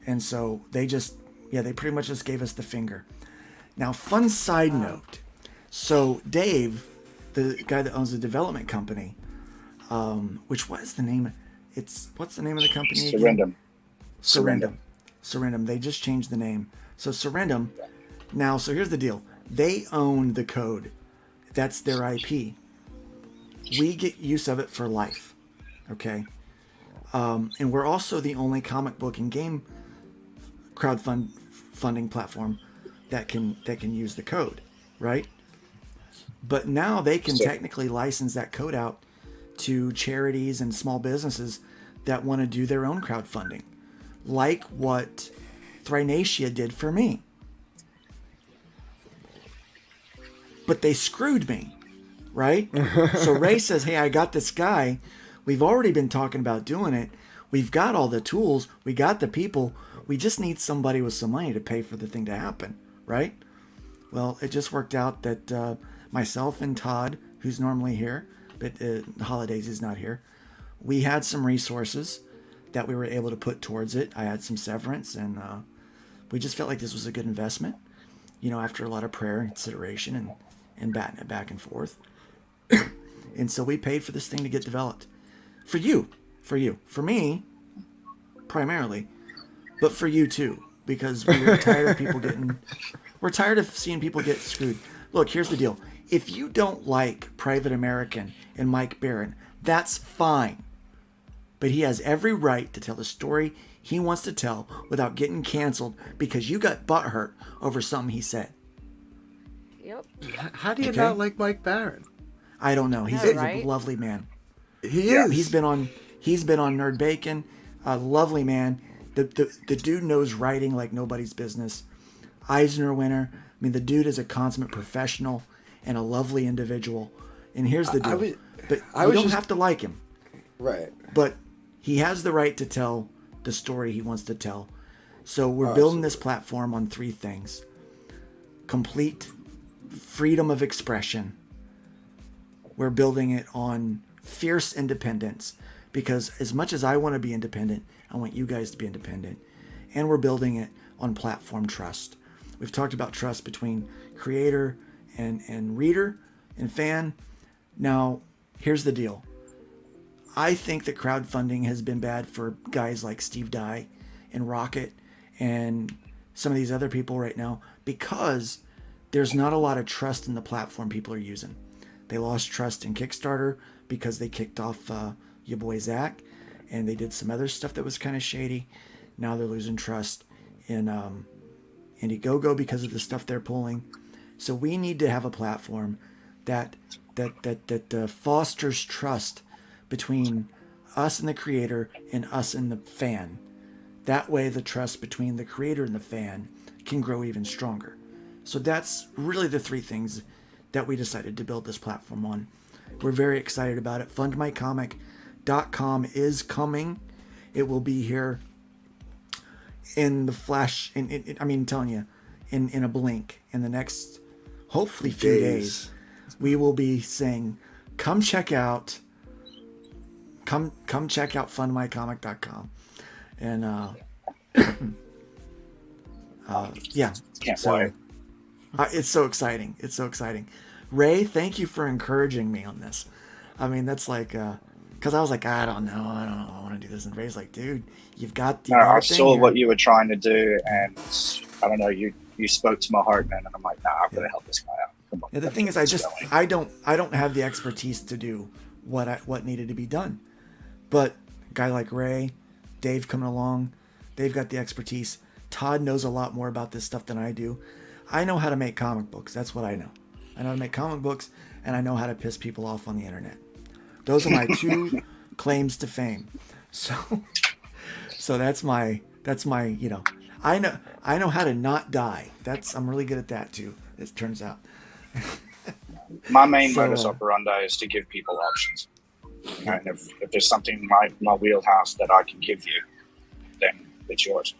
And so they pretty much just gave us the finger. Now, fun side note. So Dave, the guy that owns the development company, which was the name, It's what's the name of the company again? Surrendum. Surrendum. They just changed the name. So Surrendum. Now, so here's the deal. They own the code. That's their IP. We get use of it for life. Okay. And we're also the only comic book and game crowdfunding platform that can use the code, right? But now they can technically license that code out to charities and small businesses that want to do their own crowdfunding, like what Thrinacia did for me. But they screwed me, right? So Ray says, hey, I got this guy. We've already been talking about doing it. We've got all the tools. We got the people. We just need somebody with some money to pay for the thing to happen, right? Well, it just worked out that myself and Todd, who's normally here, but holidays he's not here, we had some resources that we were able to put towards it. I had some severance, and we just felt like this was a good investment, you know, after a lot of prayer and consideration and batting it back and forth. And so we paid for this thing to get developed. For you. For me, primarily, but for you too, because we're tired of people we're tired of seeing people get screwed. Look, here's the deal. If you don't like Private American and Mike Barron, that's fine. But he has every right to tell the story he wants to tell without getting canceled because you got butthurt over something he said. Yep. How do you not like Mike Barron? I don't know. He's right? a lovely man. He is. He's been on Nerd Bacon. A lovely man. The dude knows writing like nobody's business. Eisner winner. I mean, the dude is a consummate professional and a lovely individual. And here's the deal. You don't have to like him. Right. But he has the right to tell the story he wants to tell. So we're building this platform on three things. Complete freedom of expression. We're building it on fierce independence, because as much as I want to be independent, I want you guys to be independent. And we're building it on platform trust. We've talked about trust between creator and reader and fan. Now, here's the deal. I think that crowdfunding has been bad for guys like Steve Dye and Rocket and some of these other people right now, because there's not a lot of trust in the platform people are using. They lost trust in Kickstarter because they kicked off your boy Zach, and they did some other stuff that was kind of shady. Now they're losing trust in Indiegogo because of the stuff they're pulling. So we need to have a platform that fosters trust between us and the creator and us and the fan. That way the trust between the creator and the fan can grow even stronger. So that's really the three things that we decided to build this platform on. We're very excited about it. Fundmycomic.com is coming. It will be here in the flash. I'm telling you, in a blink, in the next, hopefully, few days, we will be saying, come check out fundmycomic.com. And yeah. Can't so wait. It's so exciting. It's so exciting. Ray, thank you for encouraging me on this. I mean, that's like, because I was like, I don't know, I want to do this. And Ray's like, dude, you've got the. I saw what you were trying to do, and I don't know, you spoke to my heart, man, and I'm like, nah, I'm gonna help this guy out. Come on. Yeah, the thing is, I don't have the expertise to do what needed to be done, but a guy like Ray, Dave coming along, they've got the expertise. Todd knows a lot more about this stuff than I do. I know how to make comic books. That's what I know. I know how to make comic books, and I know how to piss people off on the internet. Those are my two claims to fame. So that's my I know how to not die. I'm really good at that too. It turns out. My main modus operandi is to give people options. And if there's something in my wheelhouse that I can give you, then it's yours.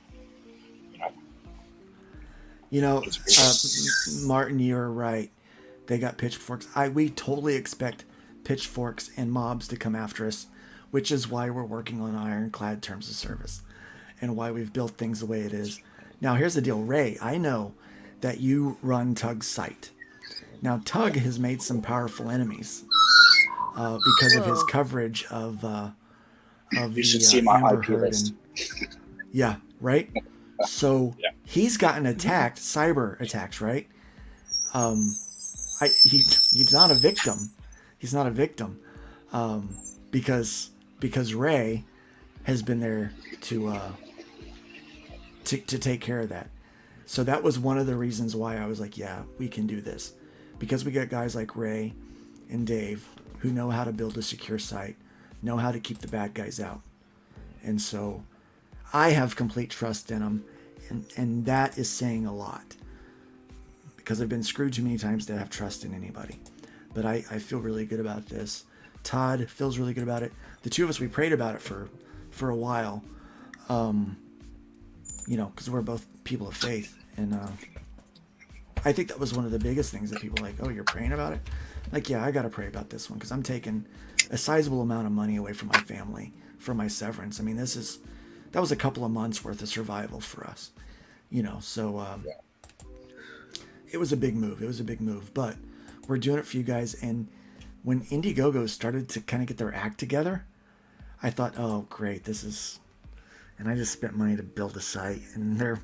Martin, you're right. They got pitchforks. We totally expect pitchforks and mobs to come after us, which is why we're working on ironclad terms of service and why we've built things the way it is. Now, here's the deal. Ray, I know that you run Tug's site. Now, Tug has made some powerful enemies because of his coverage of of You should the see my Amber IP Heard. list. Yeah, right. So Yeah. he's gotten attacked, cyber attacks, right? He's not a victim. He's not a victim, because Ray has been there to take care of that. So that was one of the reasons why I was like, yeah, we can do this, because we got guys like Ray and Dave who know how to build a secure site, know how to keep the bad guys out, and so I have complete trust in them, and that is saying a lot, because I've been screwed too many times to have trust in anybody. But I feel really good about this. Todd feels really good about it. The two of us, we prayed about it for a while, because we're both people of faith, and I think that was one of the biggest things that people were like, oh, you're praying about it? Like, yeah, I got to pray about this one, because I'm taking a sizable amount of money away from my family for my severance. I mean, that was a couple of months worth of survival for us, so it was a big move, but we're doing it for you guys. And when Indiegogo started to kind of get their act together, I thought, oh, great, and I just spent money to build a site, and they're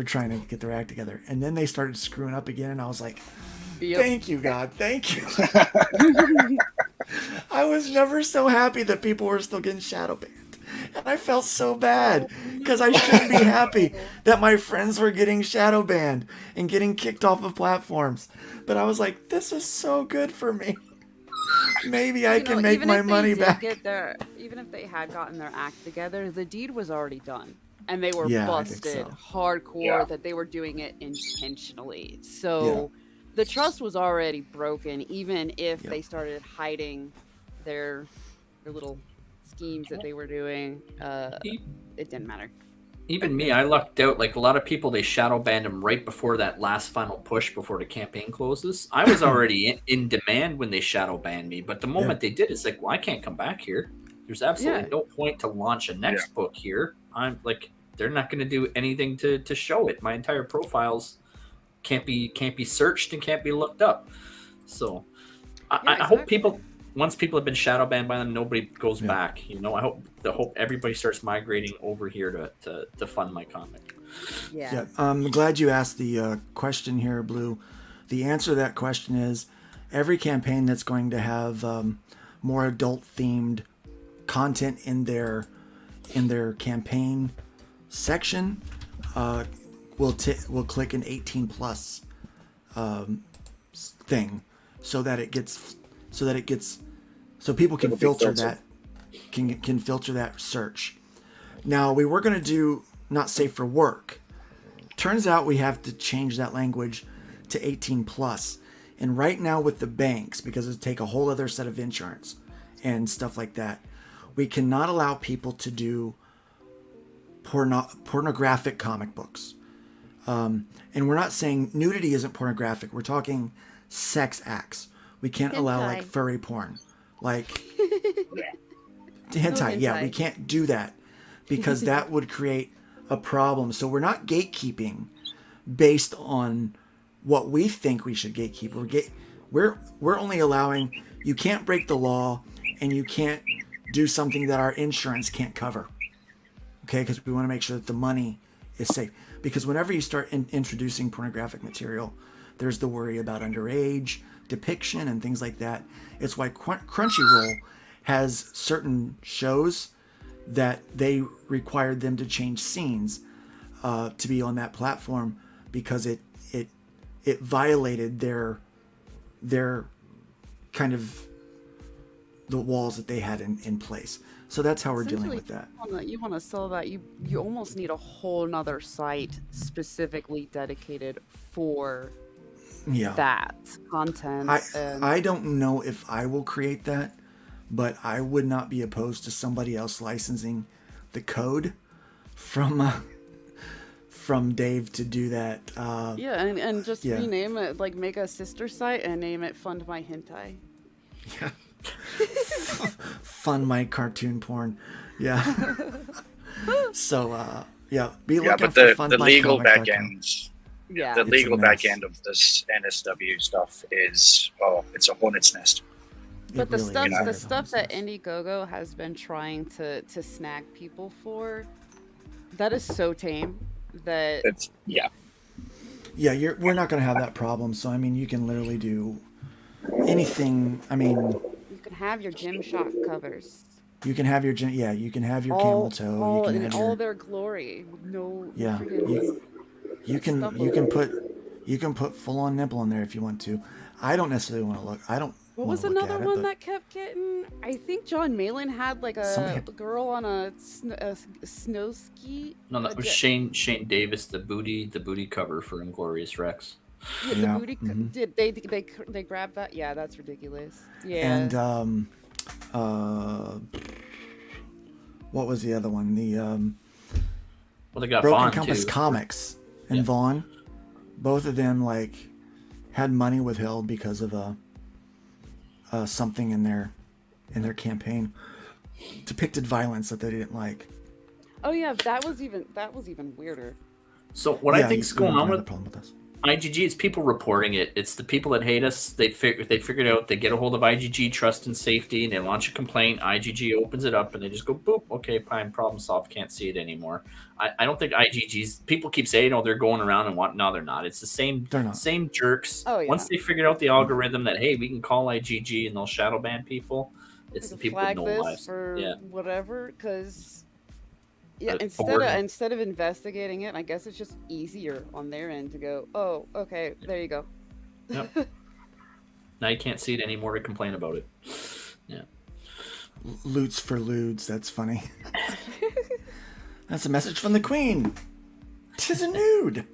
trying to get their act together. And then they started screwing up again, and I was like, thank you, God, thank you. I was never so happy that people were still getting shadow banned. And I felt so bad, because I shouldn't be happy that my friends were getting shadow banned and getting kicked off of platforms. But I was like, this is so good for me. Maybe I can make my money back. Even if they had gotten their act together, the deed was already done. And they were I think busted so. hardcore that they were doing it intentionally. So the trust was already broken, even if they started hiding their little schemes that they were doing. It didn't matter. Even me, I lucked out. Like a lot of people, they shadow banned him right before that last final push before the campaign closes. I was already in demand when they shadow banned me, but the moment they did, it's like, well, I can't come back here. There's absolutely no point to launch a next book here. I'm like, they're not going to do anything to show it. My entire profiles can't be searched and can't be looked up. So I hope people, once people have been shadow banned by them, nobody goes back. I hope everybody starts migrating over here to fund my comic. Yeah. I'm glad you asked the question here, Blue. The answer to that question is every campaign that's going to have more adult themed content in their campaign section will click an 18 plus thing so people can filter that can filter that search. Now, we were going to do not safe for work. Turns out we have to change that language to 18 plus. And right now with the banks, because it take a whole other set of insurance and stuff like that, we cannot allow people to do pornographic comic books. And we're not saying nudity isn't pornographic. We're talking sex acts. We can't allow like furry porn. Like hentai. Yeah, we can't do that because that would create a problem. So we're not gatekeeping based on what we think we should gatekeep. We're only allowing, you can't break the law and you can't do something that our insurance can't cover. Okay, because we want to make sure that the money is safe. Because whenever you start introducing pornographic material, there's the worry about underage depiction and things like that. It's why Crunchyroll has certain shows that they required them to change scenes to be on that platform because it violated their kind of the walls that they had in place. So that's how we're dealing with that. You want to sell that, you almost need a whole nother site specifically dedicated for that content. I don't know if I will create that, but I would not be opposed to somebody else licensing the code from Dave to do that. And just rename it, like make a sister site and name it Fund My Hentai. Yeah. Fund my cartoon porn. Yeah. So be looking for Fund the My legal Comic. back end. The legal back end of this NSW stuff is it's a hornet's nest. But the really is stuff, very the stuff that homelessness. Indiegogo has been trying to snag people for, that is so tame that It's yeah. Yeah, we're not going to have that problem. So I mean, you can literally do anything. I mean, you can have your Gymshark covers you can have your yeah, you can have your camel toe. You all can in have all your their glory with no yeah. freaking You stuff you can over it. put full on nipple in there if you want to. I don't necessarily want to look. I don't What want was to look another at it, one but that kept getting? I think John Malin had like somebody a had, girl on a snow ski. No, that was Shane Davis, the booty cover for Inglorious Rex. Yeah, the yeah. booty. Mm-hmm. Did they grab that? Yeah, that's ridiculous. Yeah. And what was the other one? The Well, they got Broken Vaughn Compass too. Comics and Yeah. Vaughn, both of them like had money withheld because of something in their campaign depicted violence that they didn't like. Oh yeah, that was even weirder. So what Yeah, I think's you going don't on have with the problem with us. IGG is people reporting it. It's the people that hate us. They figured out. They get a hold of IGG Trust and Safety, and they launch a complaint. IGG opens it up, and they just go boop. Okay, fine, problem solved. Can't see it anymore. I don't think IGG's people keep saying, oh, they're going around and what? No, they're not. It's the same jerks. Oh, yeah. Once they figured out the algorithm that hey, we can call IGG and they'll shadow ban people. It's the people with Flag no this lives. for Yeah. whatever, because yeah, Bored. instead of investigating it, I guess it's just easier on their end to go, oh, okay, there you go. Yep. Now you can't see it anymore to complain about it. Yeah. Loots for lewds. That's funny. That's a message from the Queen. 'Tis a nude.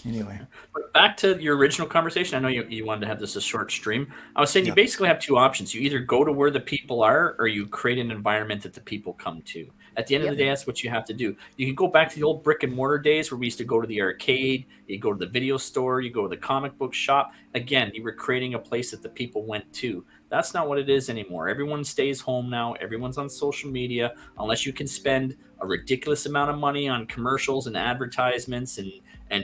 Anyway. But back to your original conversation. I know you wanted to have this a short stream. I was saying you basically have two options. You either go to where the people are or you create an environment that the people come to. At the end of the day, that's what you have to do. You can go back to the old brick and mortar days where we used to go to the arcade, you go to the video store, you go to the comic book shop. Again, you were creating a place that the people went to. That's not what it is anymore. Everyone stays home now. Everyone's on social media. Unless you can spend a ridiculous amount of money on commercials and advertisements and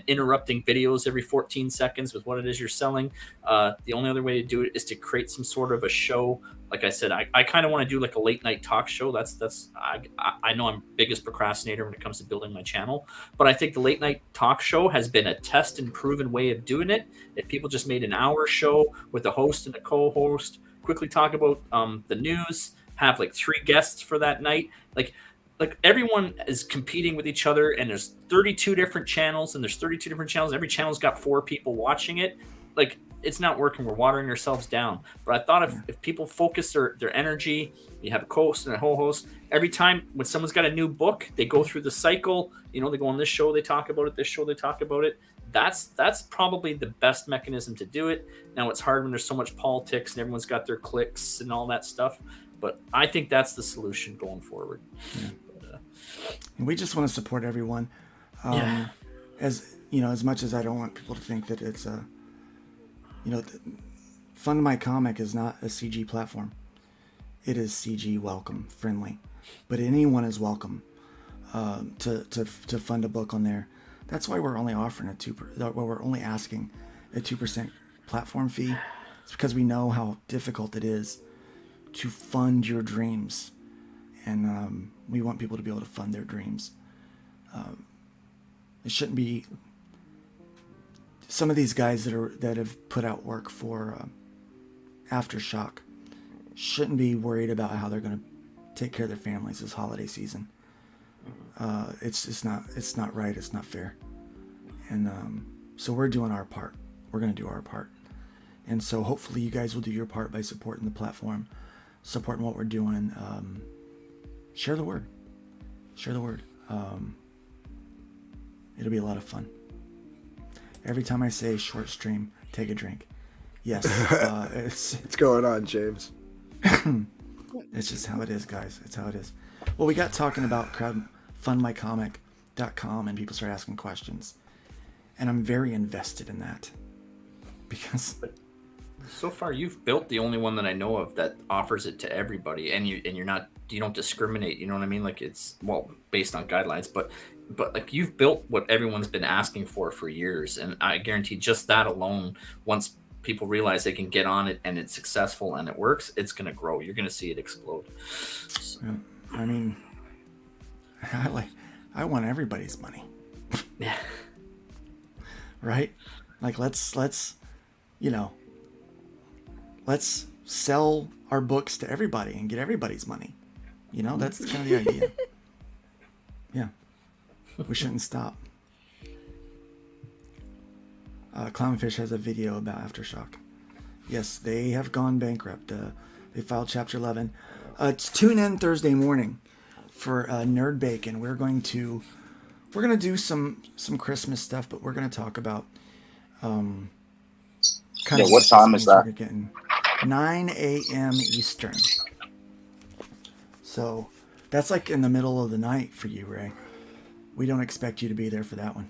interrupting videos every 14 seconds with what it is you're selling. The only other way to do it is to create some sort of a show. Like I said, I kind of want to do like a late night talk show. I know I'm biggest procrastinator when it comes to building my channel, but I think the late night talk show has been a test and proven way of doing it. If people just made an hour show with a host and a co-host, quickly talk about the news, have like 3 guests for that night, like everyone is competing with each other, and there's 32 different channels, and every channel's got 4 people watching it. Like, it's not working. We're watering ourselves down. But I thought if people focus their energy, you have a co-host and a co-host. Every time when someone's got a new book, they go through the cycle. You know, they go on this show, they talk about it. This show, they talk about it. That's probably the best mechanism to do it. Now, it's hard when there's so much politics and everyone's got their clicks and all that stuff. But I think that's the solution going forward. Yeah. And we just want to support everyone. As you know, as much as I don't want people to think that it's Fund My Comic is not a CG platform. It is CG welcome, friendly, but anyone is welcome to fund a book on there. That's why we're only offering we're only asking a 2% platform fee. It's because we know how difficult it is to fund your dreams, and we want people to be able to fund their dreams. It shouldn't be. Some of these guys that have put out work for Aftershock shouldn't be worried about how they're going to take care of their families this holiday season. It's not right. It's not fair. And so we're doing our part. We're going to do our part. And so hopefully you guys will do your part by supporting the platform, supporting what we're doing. Share the word. Share the word. It'll be a lot of fun. Every time I say short stream, take a drink. Yes, it's going on, James. It's just how it is, guys. It's how it is. Well, we got talking about fundmycomic.com, and people start asking questions, and I'm very invested in that because so far you've built the only one that I know of that offers it to everybody, and you don't discriminate. You know what I mean? Like, it's based on guidelines, but like, you've built what everyone's been asking for years, and I guarantee just that alone, once people realize they can get on it and it's successful and it works, it's going to grow. You're going to see it explode. So. Yeah. I mean, I want everybody's money. Yeah. Right? Like let's sell our books to everybody and get everybody's money. That's kind of the idea. Yeah. We shouldn't stop. Clownfish has a video about Aftershock. Yes, they have gone bankrupt. They filed Chapter 11. Tune in Thursday morning for Nerd Bacon. We're gonna do some Christmas stuff, but we're gonna talk about what time is that? 9 a.m. Eastern. So that's like in the middle of the night for you, Ray. We don't expect you to be there for that one.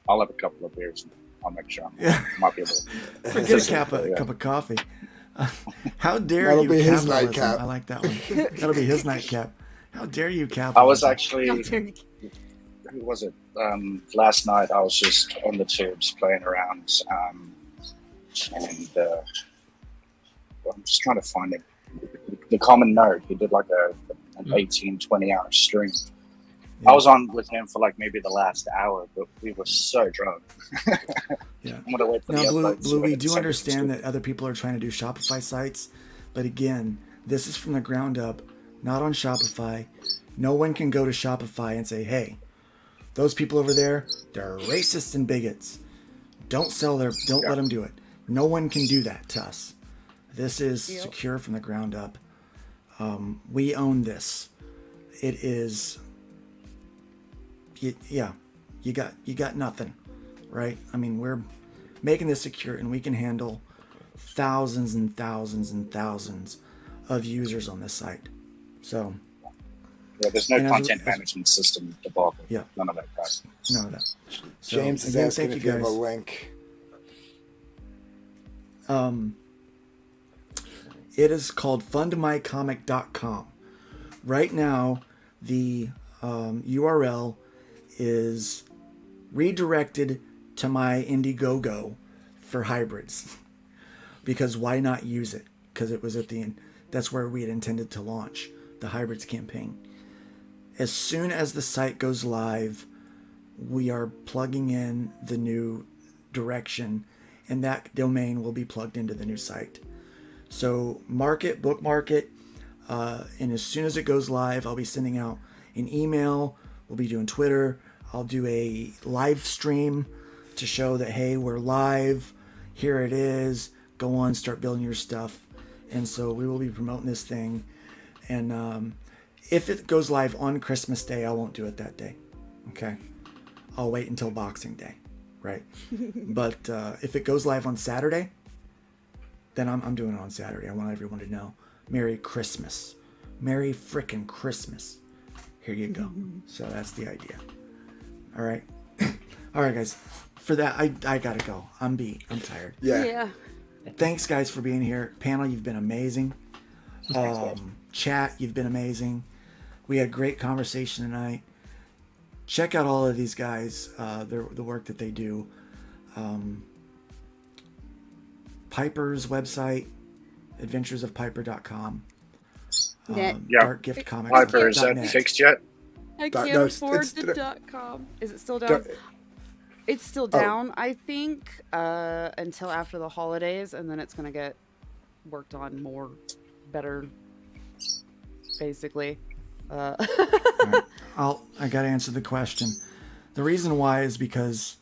I'll have a couple of beers. And I'll make sure I might be able to. Get a cup of coffee. How dare That'll you? be his capitalism. nightcap. I like that one. That'll be his nightcap. How dare you, capitalism? I was actually. Who was it? Last night I was just on the tubes playing around, and I'm just trying to find it. The Common Nerd. He did like an 18, 20-hour stream. Yeah. I was on with him for like maybe the last hour, but we were so drunk. Yeah. I'm gonna wait for now, the Blue, we do understand that other people are trying to do Shopify sites, but again, this is from the ground up, not on Shopify. No one can go to Shopify and say, "Hey, those people over there, they're racist and bigots. Don't let them do it." No one can do that to us. This is secure from the ground up. We own this. It is. You got nothing, right? I mean, we're making this secure, and we can handle thousands and thousands and thousands of users on this site. So, there's no content management system debacle. Yeah, none of that. None of that. So, James is asking if you have a link. It is called fundmycomic.com. Right now, the URL is redirected to my Indiegogo for hybrids. Because why not use it? Because it was at the end. That's where we had intended to launch the hybrids campaign. As soon as the site goes live, we are plugging in the new direction, and that domain will be plugged into the new site. So bookmark it, and as soon as it goes live, I'll be sending out an email. We'll be doing Twitter. I'll do a live stream to show that, hey, we're live. Here it is. Go on, start building your stuff. And so we will be promoting this thing. And if it goes live on Christmas Day, I won't do it that day. Okay? I'll wait until Boxing Day, right? But if it goes live on Saturday, then I'm doing it on Saturday. I want everyone to know. Merry Christmas. Merry frickin' Christmas. Here you go. So that's the idea. All right. All right, guys. For that, I gotta go. I'm beat. I'm tired. Yeah. Thanks, guys, for being here. Panel, you've been amazing. Chat, you've been amazing. We had a great conversation tonight. Check out all of these guys, the work that they do. Piper's website, adventuresofpiper.com. Art Gift Comics. Piper, is that fixed yet? I can't afford the .com. Is it still down? It's still down, I think, until after the holidays, and then it's going to get worked on better, basically. Right. I got to answer the question. The reason why is because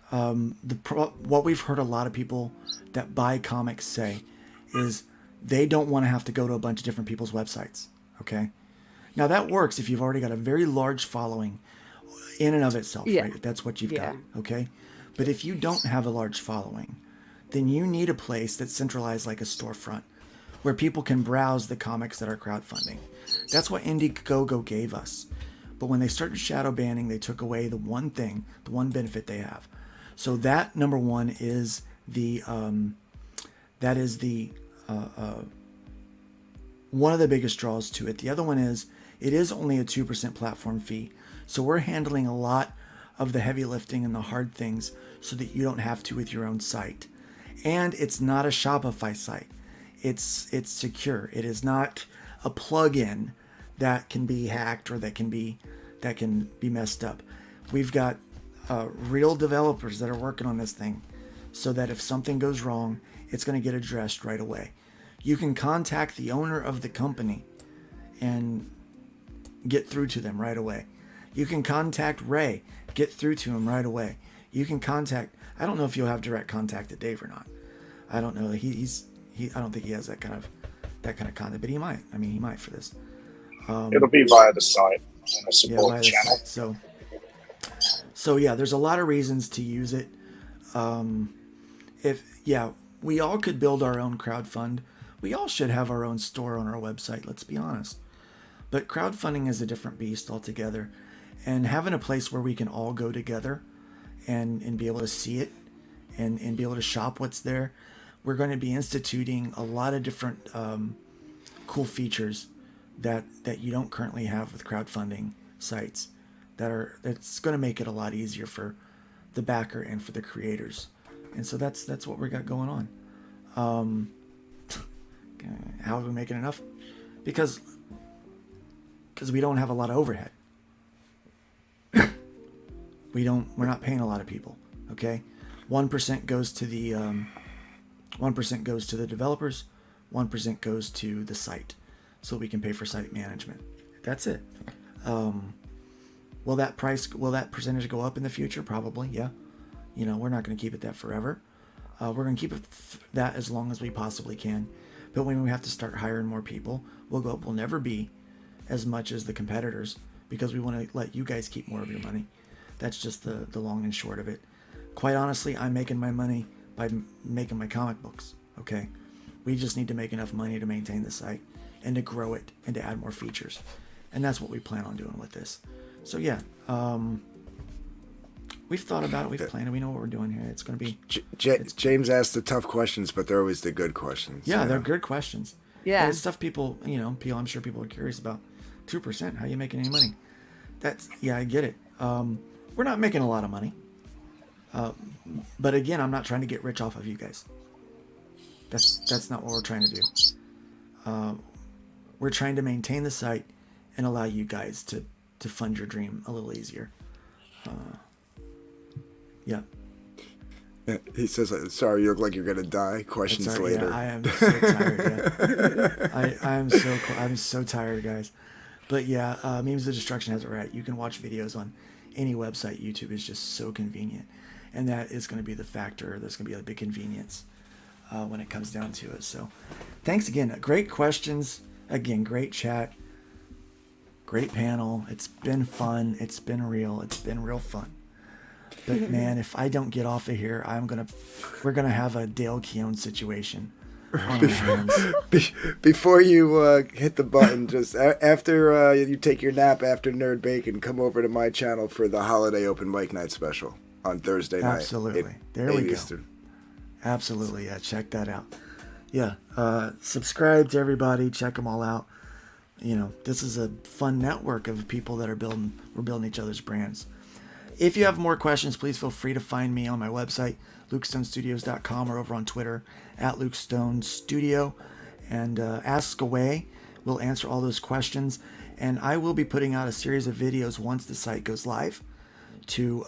what we've heard a lot of people that buy comics say is they don't want to have to go to a bunch of different people's websites. Okay. Now that works if you've already got a very large following in and of itself, right? If that's what you've got. Okay. But if you don't have a large following, then you need a place that's centralized like a storefront where people can browse the comics that are crowdfunding. That's what Indiegogo gave us. But when they started shadow banning, they took away the one benefit they have. So that, number one, is one of the biggest draws to it. The other one is it is only a 2% platform fee. So we're handling a lot of the heavy lifting and the hard things so that you don't have to with your own site. And it's not a Shopify site. It's secure. It is not a plugin that can be hacked or that can be messed up. We've got real developers that are working on this thing so that if something goes wrong, it's going to get addressed right away. You can contact the owner of the company and get through to them right away. You can contact Ray, get through to him right away. You can contact, I don't know if you'll have direct contact with Dave or not. I don't know. I don't think he has that kind of contact, but he might. I mean, he might for this. It'll be via the site and a support channel. So yeah, there's a lot of reasons to use it. We all could build our own crowdfund. We all should have our own store on our website, let's be honest. But crowdfunding is a different beast altogether. And having a place where we can all go together and be able to see it and be able to shop what's there. We're going to be instituting a lot of different cool features that you don't currently have with crowdfunding sites that's going to make it a lot easier for the backer and for the creators. And so that's what we got going on. How are we making enough? Because we don't have a lot of overhead. We're not paying a lot of people. Okay, 1% goes to the 1% goes to the developers, 1% goes to the site, so we can pay for site management. That's it. Will that percentage go up in the future? Probably, yeah. We're not going to keep it that forever. We're going to keep it that as long as we possibly can. But when we have to start hiring more people, we'll go up. We'll never be as much as the competitors because we want to let you guys keep more of your money. That's just the long and short of it. Quite honestly, I'm making my money by making my comic books. Okay, we just need to make enough money to maintain the site and to grow it and to add more features, and that's what we plan on doing with this. So yeah, we've thought about it, we've planned it, we know what we're doing here. It's going to be James asked the tough questions, but they're always the good questions. Yeah, they're good questions. Yeah, and it's stuff people, I'm sure people are curious about. 2%, how are you making any money? I get it. We're not making a lot of money. But again, I'm not trying to get rich off of you guys. That's not what we're trying to do. We're trying to maintain the site and allow you guys to fund your dream a little easier. Yeah. He says, "Sorry, you look like you're gonna die." Questions later. Yeah, I am so tired. Yeah. I'm so tired, guys. But yeah, Memes of Destruction has it right. You can watch videos on any website. YouTube is just so convenient, and that is going to be the factor. There's going to be a big convenience when it comes down to it. So, thanks again. Great questions. Again, great chat. Great panel. It's been fun. It's been real. It's been real fun. But man, if I don't get off of here, we're gonna have a Dale Keown situation on our hands. Before you hit the button, just after you take your nap after Nerd Bacon, come over to my channel for the holiday open mic night special on Thursday night. Absolutely. There we go. Eastern. Absolutely. Yeah, check that out. Yeah, subscribe to everybody. Check them all out. This is a fun network of people that we're building each other's brands. If you have more questions, please feel free to find me on my website, lukestonestudios.com, or over on Twitter @LukeStoneStudio, and ask away. We'll answer all those questions, and I will be putting out a series of videos once the site goes live to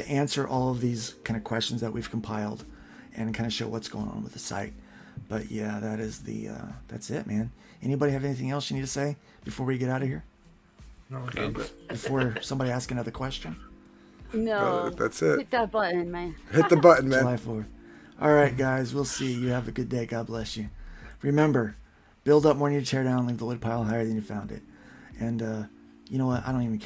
answer all of these kind of questions that we've compiled and kind of show what's going on with the site. But yeah, that's it, man. Anybody have anything else you need to say before we get out of here? No, before somebody asks another question? No. That's it. Hit that button, man. Hit the button, man. July 4th. All right, guys. We'll see. You have a good day. God bless you. Remember, build up more than you tear down. Leave the wood pile higher than you found it. And you know what? I don't even care.